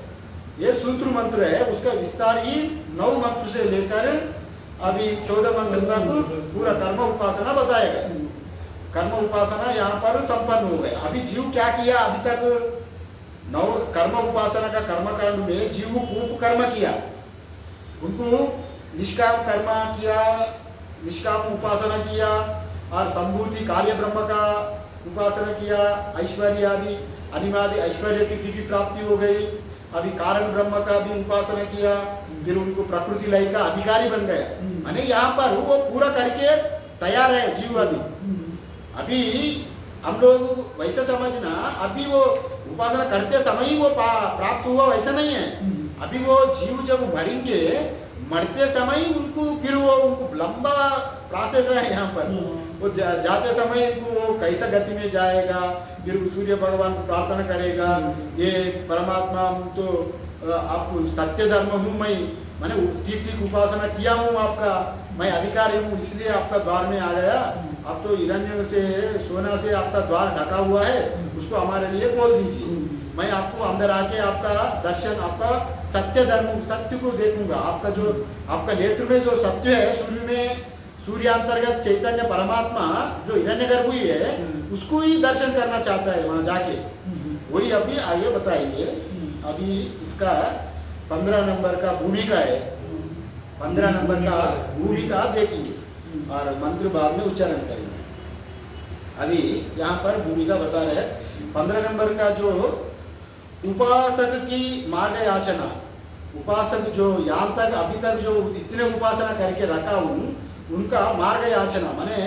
ये सूत्र मंत्र है, उसका विस्तार ही 9 मंत्र से लेकर अभी 14 मंत्र तक पूरा कर्म उपासना बताया गया। कर्म उपासना यहाँ पर संपन्न हो गया। अभी जीव क्या किया, अभी तक 9 कर्म उपासना का कर्मकांड में जीव को कर्म किया, उनको निष्काम कर्म किया, निष्काम उपासना किया, और संभूति कार्य ब्रह्म का उपासना किया, ऐश्वर्य आदि अनिमादि ऐश्वर्य सिद्धि की प्राप्ति हो गई। अभी कारण ब्रह्म का भी उपासना किया, फिर उनको प्रकृति लय का अधिकारी बन गया। माने यहाँ पर वो पूरा करके तैयार है जीव। अभी हम लोग वैसे समझना, अभी वो उपासना करते समय ही वो प्राप्त हुआ वैसा नहीं है। अभी वो जीव जब मरेंगे, मरते समय उनको फिर वो उनको लंबा प्रोसेस है यहाँ पर। वो जाते समय उनको वो कैसा गति में जाएगा, फिर सूर्य भगवान को प्रार्थना करेगा, ये परमात्मा तो आप सत्य धर्म हूँ मैंने ठीक ठीक उपासना किया हूँ, आपका मैं अधिकारी हूँ, इसलिए आपका द्वार में आ गया। अब तो हिरण्य से सोना से आपका द्वार ढका हुआ है, उसको हमारे लिए खोल दीजिए। मैं आपको अंदर आके आपका दर्शन, आपका सत्य धर्म, सत्य को देखूंगा। आपका जो आपका नेत्र में जो सत्य है, सूर्य में सूर्यांतर्गत चैतन्य परमात्मा जो हिरण्यगर्भ ही है, उसको ही दर्शन करना चाहता है वहाँ जाके। वही अभी आगे बताइए। अभी इसका 15 नंबर का भूमिका है, 15 नंबर का भूमिका देखेंगे और मंत्र बाद में उच्चारण करेंगे। अभी यहाँ पर भूमिका बता रहे हैं 15 नंबर का जो उपासक की मार्ग याचना, उपासक जो यहाँ तक अभी तक जो इतने उपासना करके रखा हूँ, उनका मार्ग याचना माने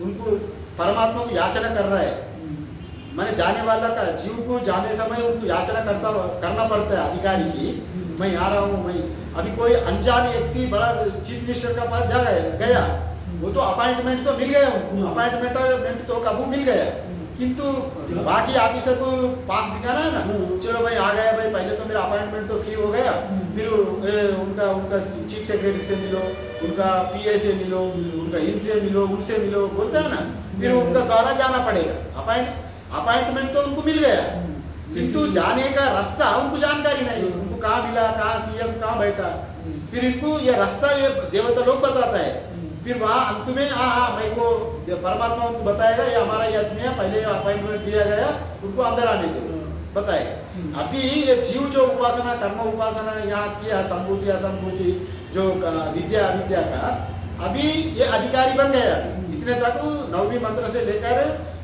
उनको परमात्मा को याचना कर रहा है। मैंने जाने वाला का जीव को जाने समय उनको याचना करना पड़ता है अधिकारी की, मैं आ रहा हूँ। मैं अभी कोई अनजान व्यक्ति बड़ा चीफ मिनिस्टर का पास जा गया, वो तो अपॉइंटमेंट तो मिल गया उनको, अपॉइंटमेंट तो कबू मिल गया, किंतु बाकी ऑफिसर को पास दिखाना है ना। चलो भाई आ गया भाई, पहले तो मेरा अपॉइंटमेंट तो फ्री हो गया, फिर उनका चीफ सेक्रेटरी से मिलो, उनका पीए से मिलो, उनका इनसे मिलो, उनसे मिलो बोलता है ना, फिर उनका द्वारा जाना पड़ेगा। अपॉइंटमेंट तो उनको मिल गया, किंतु जाने का रास्ता उनको जानकारी नहीं, उनको कहाँ मिला, कहाँ सीएम कहाँ बैठा, फिर इनको ये रास्ता ये देवता लोग बताता है। फिर वहाँ अंत में मैं को परमात्मा उनको बताएगा ये हमारा ये आदमी है, पहले अपॉइंटमेंट दिया गया, उनको अंदर आने दो, बताएगा। अभी ये जीव जो उपासना कर्म उपासना यहाँ किया, संभूति असंभूति जो विद्या अविद्या का, अभी ये अधिकारी बन गया। इतने तक 9वीं मंत्र से लेकर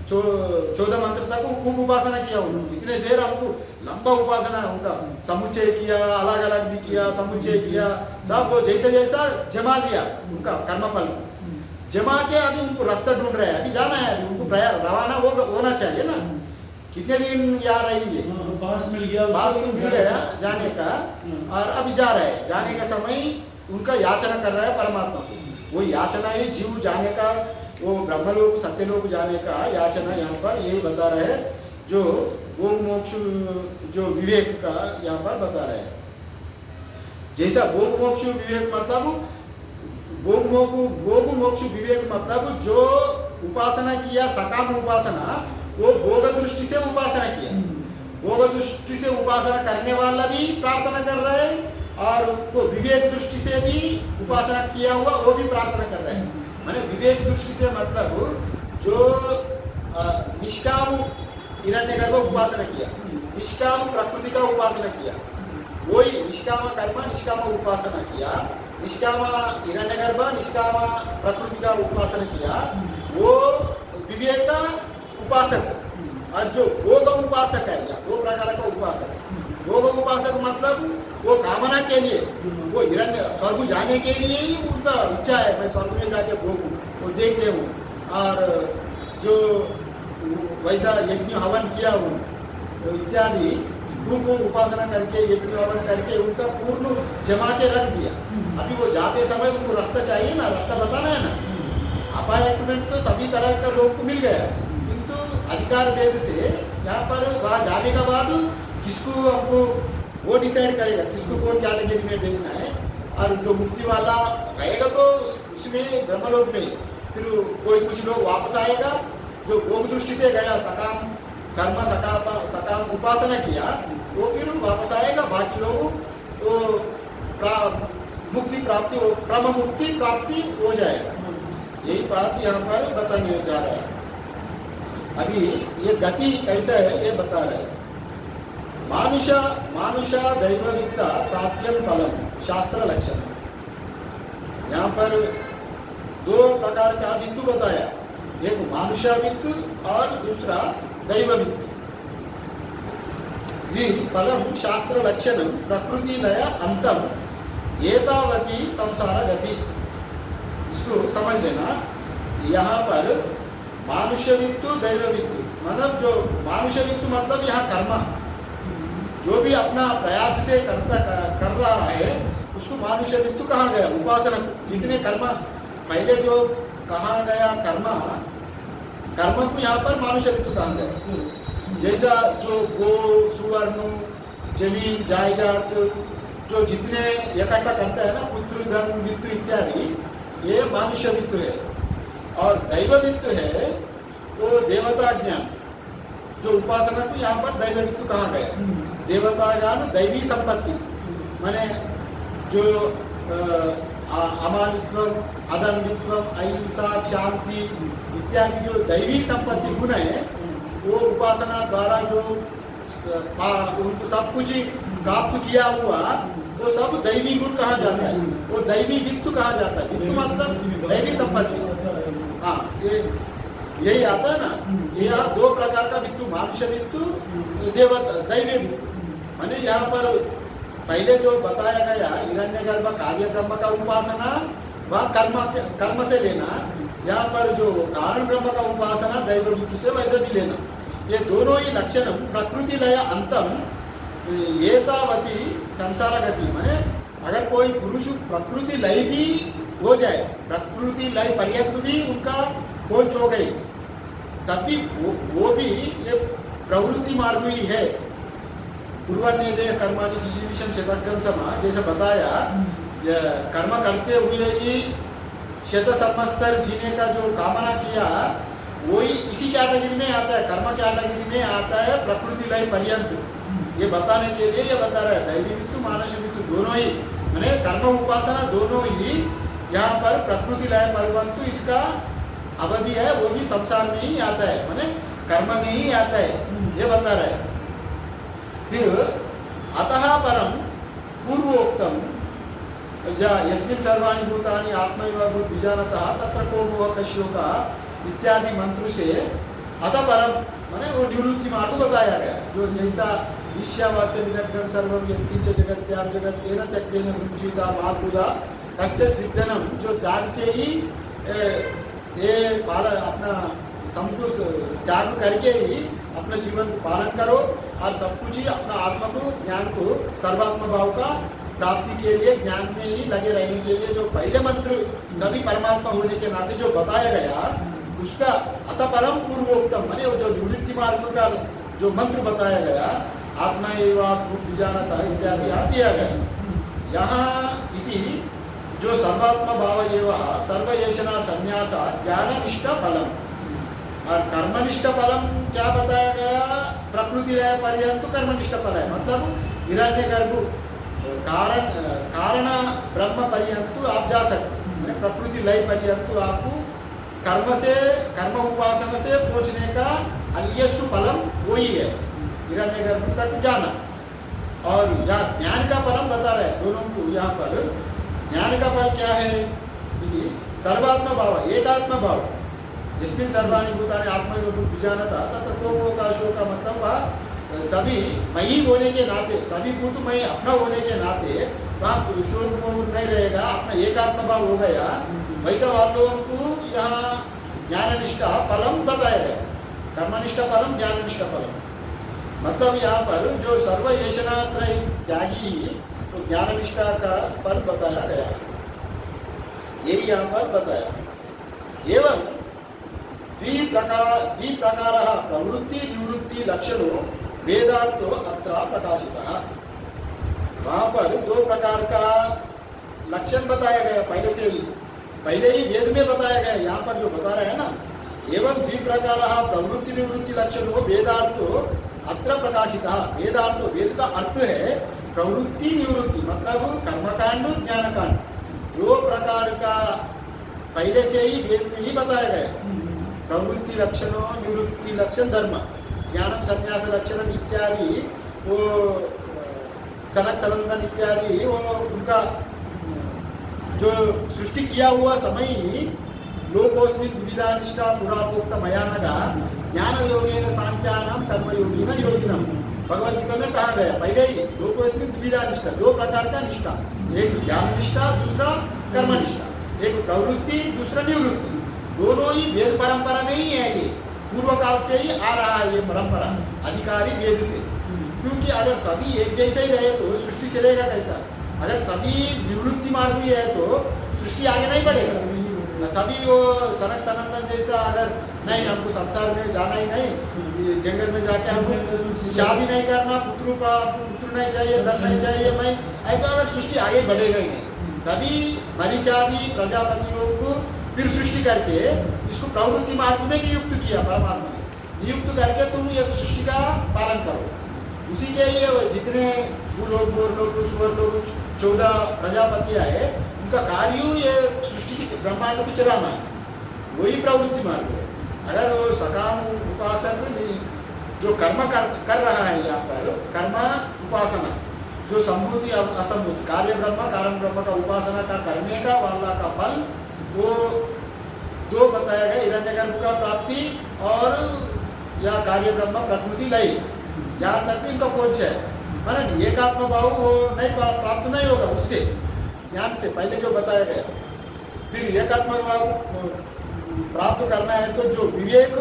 14 मंत्र तक खूब उपासना किया उन्होंने, इतने देर हमको लंबा उपासना उनका, समुच्चय किया, अलग अलग भी किया, समुच्चय किया, सब वो जैसे जैसा जमा दिया उनका कर्मफल जमा के अभी उनको रास्ता ढूंढ रहे हैं, अभी जाना है, अभी उनको प्रयास रवाना होना चाहिए ना, कितने दिन यहाँ रहेंगे, पास मिल गया, पास तो मिल गया जाने का, और अभी जा रहे हैं, जाने का समय उनका याचना कर रहा है परमात्मा को, वो याचना ही जीव जाने का, वो ब्रह्मलोक सत्यलोक जाने का याचना यहाँ पर यही बता रहे हैं, जो भोग मोक्ष जो विवेक का यहाँ पर बता रहे हैं। जैसा भोग मोक्ष विवेक मतलब भोग मोक्ष विवेक मतलब जो उपासना किया सकाम उपासना, वो भोग दृष्टि से उपासना किया, भोग दृष्टि से उपासना करने वाला भी प्रार्थना कर रहा है, और वो विवेक दृष्टि से भी उपासना किया हुआ वो भी प्रार्थना कर रहे हैं। माने विवेक दृष्टि से मतलब जो निष्काम हिरण्यगर्भ उपासना किया, निष्काम प्रकृति का उपासना किया, वही निष्काम कर्म निष्काम उपासना किया, निष्काम हिरण्यगर्भ निष्काम प्रकृति का उपासना किया, वो विवेक का उपासक। और जो भोग उपासक है या दो प्रकार का उपासक है, भोग उपासक मतलब वो कामना के लिए, वो हिरण्य स्वर्ग जाने के लिए ही उनका इच्छा है, मैं स्वर्ग में जाके भोगूं, वो देख ले हूँ, और जो वैसा यज्ञ हवन किया हूँ तो इत्यादि खूब उपासना करके यज्ञ हवन करके उनका पूर्ण जमा के रख दिया। अभी वो जाते समय उनको रास्ता चाहिए ना, रास्ता बताना है ना, अपार्टमेंट तो सभी तरह का लोग को मिल गया, किंतु अधिकार भेद से यहाँ पर वहाँ जाने के बाद किसको हमको वो डिसाइड करेगा किसको कौन कैटेगरी में भेजना है, और जो मुक्ति वाला रहेगा तो उसमें ब्रह्मलोक में, फिर कोई कुछ लोग वापस आएगा, जो भोग दृष्टि से गया सकाम कर्म सकाम उपासना किया वो फिर वापस आएगा, बाकी लोग तो मुक्ति प्राप्ति क्रम मुक्ति प्राप्ति हो जाएगा। यही बात यहाँ पर बताने जा रहा है। अभी ये गति कैसा है ये बता रहे हैं। मानुषा दैववित्ता सात्यम फलम शास्त्र लक्षण। यहाँ पर दो प्रकार का वित्त बताया, एक मानुषा वित्त और दूसरा दैव वित्त। फलम शास्त्र लक्षणम प्रकृति लय अंतम एतावती संसार गति। इसको समझ लेना, यहाँ पर मानुष्य वित्त दैव वित्त मतलब जो मानुष्य वित्त मतलब यहाँ कर्म जो भी अपना प्रयास से कर रहा है उसको मानुष्य वित्त कहा गया। उपासना जितने कर्म पहले जो कहा गया कर्म को यहाँ पर मानुष्य वित्त कहा गया। जैसा जो गो सुवर्ण जमीन जायदाद जो जितने इकट्ठा करता है ना, पुत्र धन वित्त इत्यादि, ये मानुष्य वित्त है। और दैव वित्त है वो देवता ज्ञान, जो उपासना को यहाँ पर दैव वित्त कहा गया। देवता ज्ञान दैवी संपत्ति माने जो अमानित्वम अदम्भित्वम अहिंसा शांति इत्यादि जो दैवी संपत्ति गुण है वो उपासना द्वारा जो उनको सब कुछ प्राप्त किया हुआ वो सब दैवी गुण कहा जाता है, वो दैवी वित्त कहा जाता है। वित्त मतलब दैवी संपत्ति। हाँ, ये यही आता है ना। ये यहाँ दो प्रकार का वित्त, मानुष्य वित्त देवता दैवी वित्त। माने यहाँ पर पहले जो बताया गया हिरण्यगर्भ कार्य ब्रह्म का उपासना वह कर्म से लेना, यहाँ पर जो कारण ब्रह्म का उपासना दैव वित्त से वैसे भी लेना। ये दोनों ही लक्षण प्रकृति लय अंतम एतावती संसार गति। माने अगर कोई पुरुष प्रकृति लय भी हो जाए, प्रकृति लय पर्यंत भी उनका पहुंच हो गई, तब भी वो भी ये प्रवृत्ति मार्ग ही है। पूर्वान्य कर्माणि जिजीविषम शतक्रम समा जैसे बताया, कर्म करते हुए ही शत संवत्सर जीने का जो कामना किया वही इसी कैटेगरी में आता है, कर्म कैटेगरी में आता है प्रकृति लय पर्यंत। ये बताने के लिए ये बता रहा है दैवी वित्त मानुष्य वित्त दोनों ही, मैंने कर्म उपासना दोनों ही यहाँ पर प्रकृति लय पर्यंत इसका अवधि है, वो भी संसार में ही आता है, माने कर्म में ही आता है, ये बता रहा है। फिर अतः परम पूर्वोक्तम यस्मिन् सर्वाणि भूतानि आत्मैव भूत विजानतः तत्र को मोह कश्योका इत्यादि मंत्र से अतः परम माने वो निवृत्ति मार्ग बताया गया, जो जैसा ईर्ष्यावास्य विदग्धम सर्वम यत्किंच जगत्याग जगत तेन त्यक्तेन रुचिता माकुदा कस्य सिद्धनम, जो त्याग से ही ये पालन अपना संपूर्ण त्याग करके ही अपने जीवन को पालन करो और सब कुछ ही अपना आत्मा को ज्ञान को सर्वात्म भाव का प्राप्ति के लिए ज्ञान में ही लगे रहने के लिए जो पहले मंत्र सभी परमात्मा होने के नाते जो बताया गया उसका अतः परम पूर्वोक्तम माने वो जो निवृत्ति मार्ग का जो मंत्र बताया गया आत्मा एवं विजानता इत्यादि यहाँ दिया गया। यहाँ इति जो सर्वात्म भाव एवं सर्वयेषणा संन्यास ज्ञाननिष्ठ फलम, और कर्मनिष्ठ फलम क्या बताया गया, प्रकृति लय पर्यंत कर्मनिष्ठ फल है, मतलब हिरण्यगर्भ कारण ब्रह्म पर्यंत आप जा सकते, प्रकृति लय पर्यंत आपको कर्म उपासना से पहुंचने का हाईएस्ट फलम वही है, हिरण्यगर्भ तक जाना। और या ज्ञान का फलम बता रहे दोनों को, यहाँ पर ज्ञान का फल क्या है, सर्वात्म भाव एकात्म भाव, जिसमें सर्वाणी भूतानि आत्मयोग विजानता तत्र कोमोकाशो का मतलब वह सभी मई होने के नाते, सभी भूत मई अपना होने के नाते वहाँ शोर नहीं रहेगा, अपना एकात्म भाव हो गया। वैसा आप लोगों को यहाँ ज्ञाननिष्ठा फलम बताया गया, कर्मनिष्ठा फलम ज्ञाननिष्ठा फलम, मतलब यहाँ पर जो सर्वयेषणात्रय त्यागी तो ज्ञाननिष्ठा का फल बताया गया, यही यहाँ पर बताया। एवं द्विप्रकार प्रवृत्ति निवृत्ति लक्षणों वेदार्थो अत्र प्रकाशितः, वहाँ पर दो प्रकार का लक्षण बताया गया पहले से ही, पहले ही वेद में बताया गया, यहाँ पर जो बता रहे हैं ना, एवं द्विप्रकार प्रवृत्ति निवृत्ति लक्षणों वेदार्थो अत्र प्रकाशितः, वेदार्थो वेद का अर्थ है प्रवृत्ति निवृत्ति, मतलब कर्मकांड ज्ञानकांड, दो प्रकार का पहले से ही वेद में ही बताया गया। प्रवृत्ति लक्षणों निवृत्ति लक्षण धर्म, ज्ञानम संन्यास लक्षणम इत्यादि वो सनक सनंदन इत्यादि वो उनका जो सृष्टि किया हुआ समय ही लोकोस्मिन् द्विविधानिष्ठा पुरापोक्त मयानगा ज्ञान योगेन सांख्यानाम कर्मयोगिन योगिनम, भगवद गीता में कहा गया पहले ही लोकोस्मिन् द्विविधानिष्ठा, दो प्रकार का निष्ठा, एक ज्ञान निष्ठा दूसरा कर्म निष्ठा, एक प्रवृत्ति दूसरा निवृत्ति, दोनों ही वेद परंपरा में ही है, ये पूर्व काल से ही आ रहा है ये परंपरा अधिकारी वेद से, क्योंकि अगर सभी एक जैसे ही रहे तो सृष्टि चलेगा कैसा, अगर सभी निवृत्ति मार्ग ही है तो सृष्टि आगे नहीं बढ़ेगा, सभी वो सनक सनंदन जैसा अगर नहीं हमको संसार में जाना ही नहीं, जंगल में जाके हमको शादी नहीं करना, पुत्र नहीं चाहिए, धन नहीं चाहिए, मैं ऐसा अगर सृष्टि आगे बढ़ेगा ही नहीं, तभी मरीचादि प्रजापतियों को फिर सृष्टि करके इसको प्रवृत्ति मार्ग में नियुक्त किया परमात्मा ने, नियुक्त करके तुम ये सृष्टि का पालन करो, उसी के लिए जितने भूलोक गोरलोक सुअर लोग 14 प्रजापति आए उनका कार्य ये सृष्टि की ब्रह्मांड को चलाना है, वही प्रवृत्ति मार्ग है। अगर वो सकाम उपासक जो कर्म कर रहा है यहाँ पर कर्म उपासना, जो संभूति असंभूति कार्य ब्रह्म कारण ब्रह्म का उपासना का करने का वाला का फल वो दो बताया गया, हिरण्यगर्भ का प्राप्ति और या कार्य ब्रह्म प्रकृति लय, यहाँ तक इनका पहुंच है, माना एकात्म भाव वो नहीं प्राप्त नहीं होगा उससे ज्ञान से पहले जो बताया गया। फिर एकात्म भाव प्राप्त करना है तो जो विवेक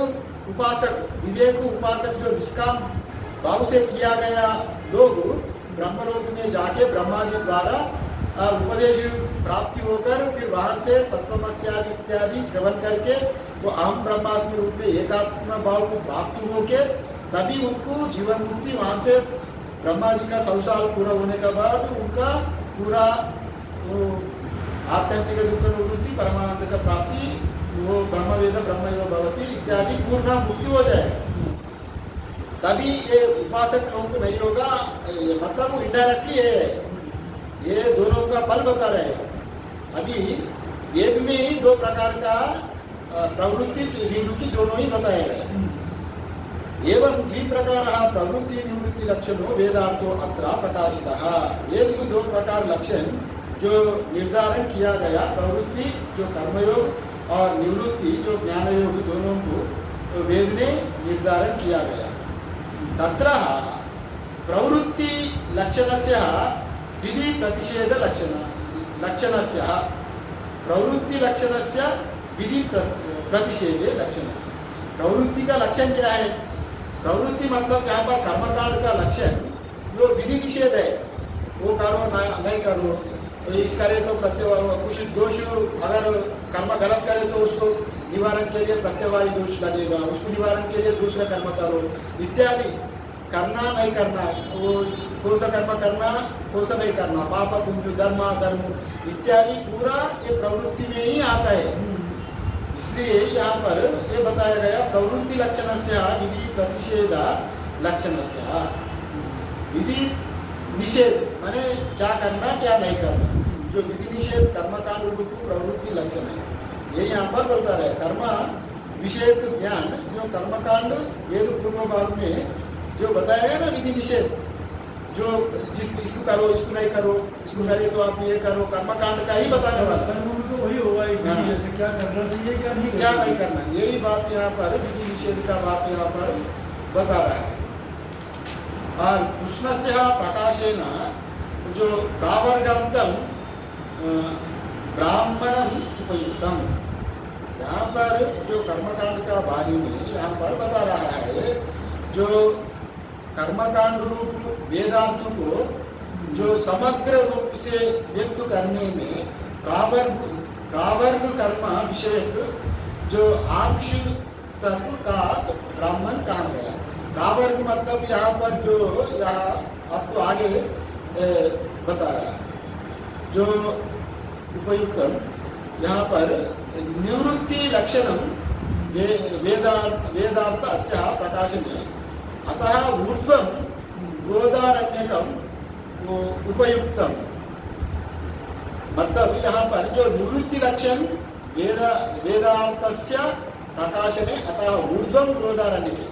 उपासक जो निष्काम भाव से किया गया लोग ब्रह्मलोक में जाके ब्रह्मा जी द्वारा उपदेश प्राप्ति होकर फिर वहाँ से तत्वमस्यादि इत्यादि श्रवण करके वो अहम ब्रह्मास्मि रूप में एकात्म भाव को प्राप्त होके तभी उनको जीवन मुक्ति वहाँ से ब्रह्मा जी का 100 साल पूरा होने के बाद उनका पूरा वो आत्यंतिक दुख निवृत्ति परमानंद का प्राप्ति वो ब्रह्मवेद ब्रह्मैव भवति इत्यादि पूर्ण मुक्ति हो जाएगा। तभी ये उपासक लोगों को नहीं होगा, मतलब इनडायरेक्टली है ये दोनों का फल बता रहे हैं। अभी वेद में ही दो प्रकार का प्रवृत्ति निवृत्ति दोनों ही बताए गए। एवं द्विप्रकार प्रवृत्ति निवृत्ति लक्षणों वेदार्थो अत्र प्रकाशितः, वेद में दो प्रकार लक्षण जो निर्धारण किया गया, प्रवृत्ति जो कर्मयोग और निवृत्ति जो ज्ञान योग दोनों को वेद ने निर्धारण किया गया। तत्र प्रवृत्ति लक्षणस्य विधि प्रतिषेध लक्षणस्य प्रवृत्ति लक्षणस्य विधि प्रतिषेधे लक्षणस्य। प्रवृत्ति का लक्षण क्या है? प्रवृत्ति मतलब यहाँ पर कर्मकांड का लक्षण जो विधि निषेध है, वो करो नहीं करो, तो इस करे तो प्रत्यवाय कुछ दोष, अगर कर्म गलत करे तो उसको निवारण के लिए प्रत्यवाय दोष लगेगा, उसको निवारण के लिए दूसरा कर्म करो इत्यादि। करना नहीं करना, वो कौन सा कर्म करना कौन सा नहीं करना, पाप पुण्य धर्म अधर्म इत्यादि पूरा ये प्रवृत्ति में ही आता है। इसलिए यहाँ पर ये बताया गया प्रवृत्ति लक्षणस्य विधि प्रतिषेध लक्षणस्य। विधि निषेध माने क्या करना क्या नहीं करना, जो विधि निषेध कर्मकांड रूप प्रवृत्ति लक्षण है, ये यहाँ पर बोलता रहे। कर्म विषय ज्ञान जो कर्मकांड वेद पूर्व भाग में जो बताया गया ना विधि निषेध, जो इसको करो इसको नहीं करो, इसको करे तो आप ये करो, कर्मकांड का ही बताने वाला कर्म तो वही होगा, जैसे क्या करना चाहिए क्या नहीं करना, यही बात यहाँ पर विधि निषेध का बात यहाँ पर बता रहा है। और कृष्णस्य प्रकाशेन जो प्रावर्गंतम ब्राह्मणम उपयुक्तम, यहाँ पर जो कर्मकांड का बारे में यहाँ पर बता रहा है, जो कर्मकांड रूप वेदांत को जो समग्र रूप से व्यक्त करने में प्रावर्ग कर्म विषयक जो आंश तत्व का ब्राह्मण कहा गया। प्रावर्ग मतलब यहाँ पर जो यहाँ आपको आगे बता रहा है, जो उपयुक्त यहाँ पर निवृत्ति लक्षणम वेदार्थ अस्य प्रकाशने अतः ऊर्ध्वं गोदारण्यकम उपयुक्तम। मतलब यहाँ पर जो निवृत्ति लक्षण वेदार्थस्य प्रकाशने अतः ऊर्ध्वं गोदारण्यके,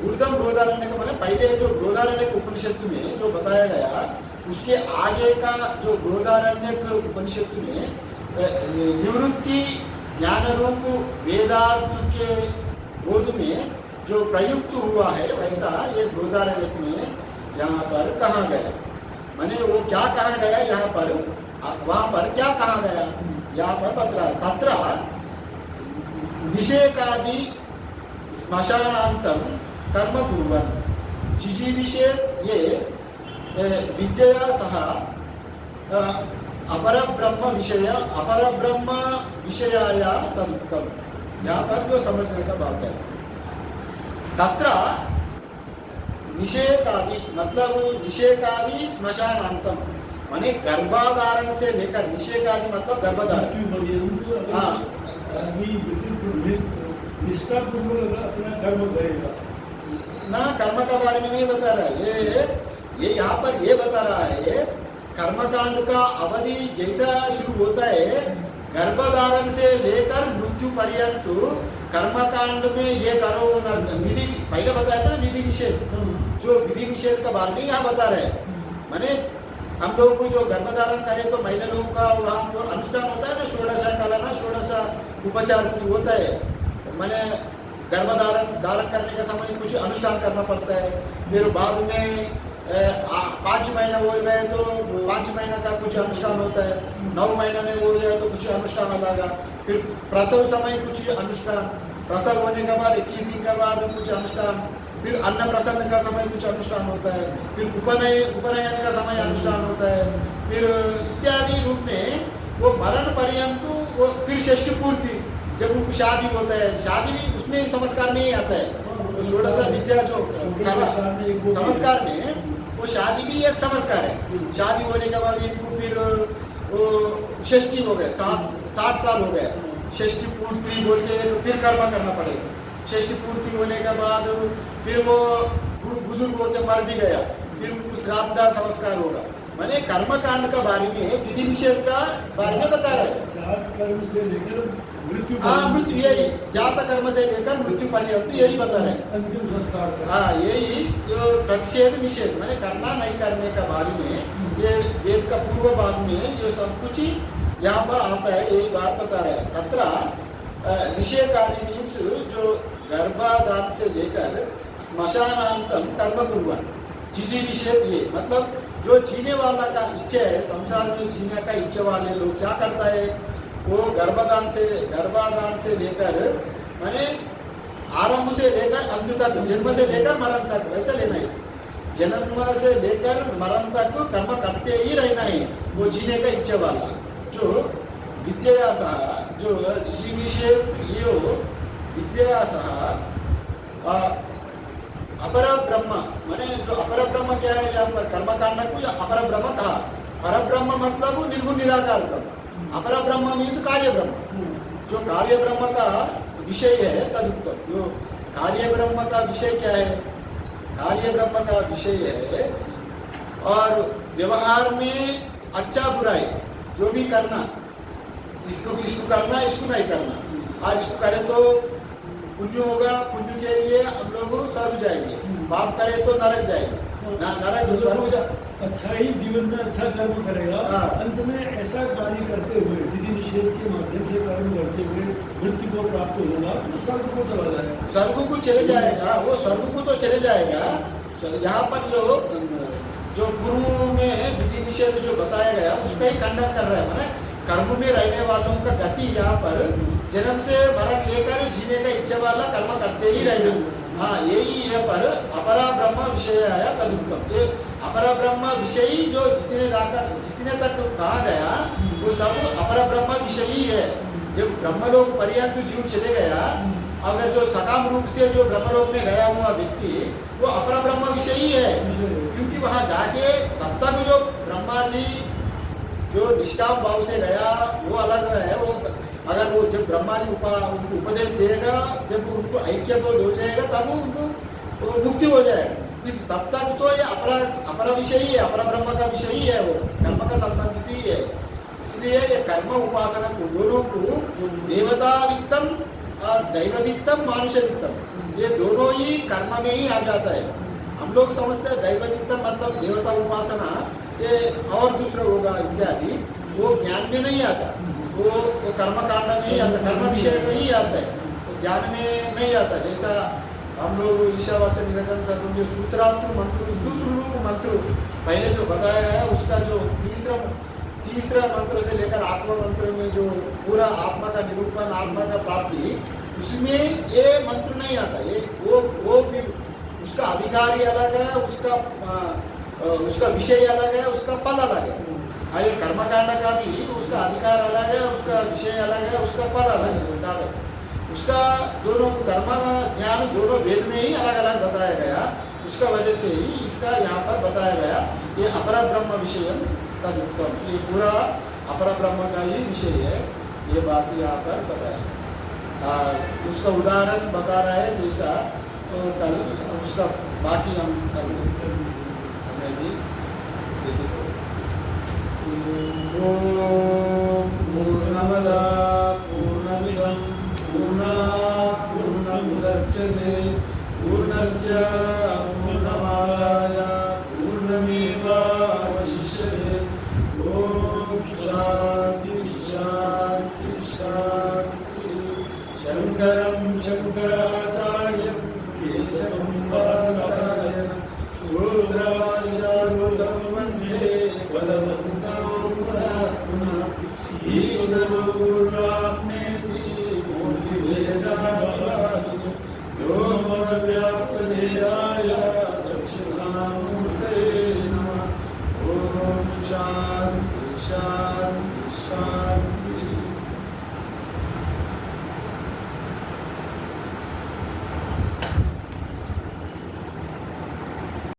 ऊर्ध्वं गोदारण्यक मैंने पहले जो गोदारण्यक उपनिषद में जो बताया गया उसके आगे का जो गोदारण्यक उपनिषद में निवृत्ति ज्ञान रूप वेदार्थ के बोध में जो प्रयुक्त हुआ है, वैसा ये गोदारण्यक में यहाँ पर कहा गया। माने वो क्या कहा गया यहाँ पर, वहाँ पर क्या कहा गया यहाँ पर बता, तत्र निषेकादि श्मशानांतम कर्म कुर्वन् जिजीविषेत् ये विद्यया सह अपरब्रह्म विषयाया तदुक्तम। यहाँ पर जो समझने का बात है, तत्र निषेकादि मतलब निषेकादि श्मशानांतम माने गर्भाधारण से लेकर, निषेकादि मतलब गर्भाधारण, हाँ निष्ठा पूर्वक अपना कर्म करेगा ना, कर्म का बारे में नहीं बता रहा है ये यहाँ पर ये बता रहा है कर्मकांड का अवधि जैसा शुरू होता है गर्भधारण से लेकर मृत्यु पर्यंत कर्मकांड में ये करो ना, विधि पहले बताया था ना विधि निषेध, जो विधि निषेध का बारे में यहाँ बता रहे हैं। माने हम लोग को जो गर्भधारण करे तो महिला लोगों का वहाँ पर अनुष्ठान होता है ना, षोडशा कालना षोडशा उपचार कुछ होता है, माने गर्भधारण करने का समय कुछ अनुष्ठान करना पड़ता है। फिर बाद में 5 महीना हो गए तो 5 महीना का कुछ अनुष्ठान होता है, 9 महीना में हो जाए तो कुछ अनुष्ठान अलग, फिर प्रसव समय कुछ अनुष्ठान, प्रसव होने के बाद 21 दिन के बाद कुछ अनुष्ठान, फिर अन्न प्रसन्न का समय कुछ अनुष्ठान होता है, फिर उपनयन का समय अनुष्ठान होता है, फिर इत्यादि रूप में वो मरण पर्यंत वो फिर षष्ठी पूर्ति, जब उनको शादी होता है, शादी भी उसमें संस्कार में ही आता है। तो षोडशा विद्या जो संस्कार में वो शादी भी एक संस्कार है। शादी होने के बाद इनको फिर वो षष्ठी हो गए, 60 साल हो गए, षष्ठी पूर्ति बोल के तो फिर कर्म करना पड़ेगा। षष्ठी पूर्ति होने के बाद फिर वो बुजुर्ग होकर मर भी गया, फिर उनको श्राद्ध संस्कार होगा। मैंने कर्मकांड का बारे में विधि निषेध का बारे में बता रहे हैं। कर्म से लेकर मृत्यु, मृत्यु यही जात कर्म से लेकर मृत्यु पर्यंत यही बता रहे हैं, अंतिम संस्कार। हाँ यही जो प्रतिषेध निषेध मैंने करना नहीं करने का बारे में ये वेद का पूर्व भाग में जो सब कुछ ही यहाँ पर आता है, यही बात बता रहे हैं। तत्र निषेध आदि मीन्स जो गर्भाधान से लेकर स्मशानांतम कर्म कुर्वन् जिसी विषय ये मतलब जो जीने वाला का इच्छा है, संसार में जीने का इच्छा वाले लोग क्या करता है, वो गर्भाधान से लेकर माने आरंभ से लेकर अंत तक, जन्म से लेकर मरण तक वैसा लेना है। जन्म से लेकर मरण तक कर्म करते ही रहना है वो जीने का इच्छा वाला। जो विद्या सह जो जिसी विषय ये हो विद्या सह अपर ब्रह्म माने जो अपर ब्रह्म क्या है यहाँ पर कर्मकांड को या अपर ब्रह्म कहा। पर ब्रह्म मतलब निर्गुण निराकार ब्रह्म, अपर ब्रह्म मीन्स कार्य ब्रह्म। जो कार्य ब्रह्म का विषय है तदुत्तम। जो कार्य ब्रह्म का विषय क्या है, कार्य ब्रह्म का विषय है और व्यवहार में अच्छा बुराई जो भी करना, इसको करना इसको नहीं करना, और इसको करे तो पुण्य होगा, पुण्य के लिए हम लोग स्वर्ग जाएंगे, पाप करे तो नरक जाएंगे, नरक स्वर्ग जा। अच्छा ही जीवन में अच्छा कर्म करेगा, अंत में ऐसा कार्य करते हुए विधि निषेध के माध्यम से कर्म करते हुए मृत्यु को प्राप्त होगा, स्वर्ग को चला जाएगा, स्वर्ग को चले जाएगा, वो स्वर्ग को तो चले जाएगा। यहाँ पर जो गुरु में विधि निषेध जो बताया गया उसका ही खंडन कर रहा है। माने कर्म में रहने वालों का गति यहाँ पर जन्म से मरण लेकर जीने का इच्छा वाला कर्म करते ही रहना। हाँ यही है पर अपरा ब्रह्म विषय आया तदुत्तम। ये अपरा ब्रह्म विषयी जो जितने तक कहा गया वो सब अपरा ब्रह्म विषय ही है। जब ब्रह्मलोक पर्यंत जीव चले गया, अगर जो सकाम रूप से जो ब्रह्मलोक में गया हुआ व्यक्ति वो अपरा ब्रह्म विषय ही है, क्योंकि वहाँ जाके तब तक जो ब्रह्मा जी जो निष्काम भाव से गया वो अलग है। वो अगर वो जब ब्रह्मा जी उनको उपदेश देगा, जब उनको ऐक्य बोध हो जाएगा तब उनको मुक्ति हो जाएगा। फिर तब तक तो ये अपरा विषय ही है, अपरा ब्रह्म का विषय ही है, वो कर्म का संबंधित ही है। इसलिए ये कर्म उपासना को दोनों को देवता वित्तम और दैव वित्तम मानुष वित्तम ये दोनों ही कर्म में ही आ जाता है। हम लोग समझते हैं दैव वित्तम मतलब देवता उपासना ये और दूसरा होगा इत्यादि, वो ज्ञान में नहीं आता, वो कर्म कांड में ही आता, कर्म विषय में ही आता है, वो ज्ञान में नहीं आता। जैसा हम लोग ईशावास्य निधन सर्वम जो सूत्रार्थ मंत्र सूत्र रूप मंत्र पहले जो बताया गया उसका जो तीसरा मंत्र से लेकर आत्मा मंत्र में जो पूरा आत्मा का निरूपण, आत्मा का प्राप्ति, उसमें ये मंत्र नहीं आता। ये वो फिर उसका अधिकारी अलग है, उसका विषय अलग है, उसका फल अलग है। और ये कर्मकांड का भी उसका अधिकार अलग है, उसका विषय अलग है, उसका फल अलग है। सारे उसका दोनों कर्म ज्ञान दोनों वेद में ही अलग अलग बताया गया। उसका वजह से ही इसका यहाँ पर बताया गया ये अपरा ब्रह्म विषय तदुत्तम। ये पूरा अपरा ब्रह्म का ही विषय है, ये बात यहाँ पर बताया। उसका उदाहरण बता रहा है जैसा तो कल उसका बाकी हम कल समय भी देते। ओम पूर्णमदा पूर्णमिदं पूर्णात् पूर्णमुदच्यते पूर्णस्य पूर्णमादाय पूर्णमेवावशिष्यते। ओम शांति शांति शांति। शंकरं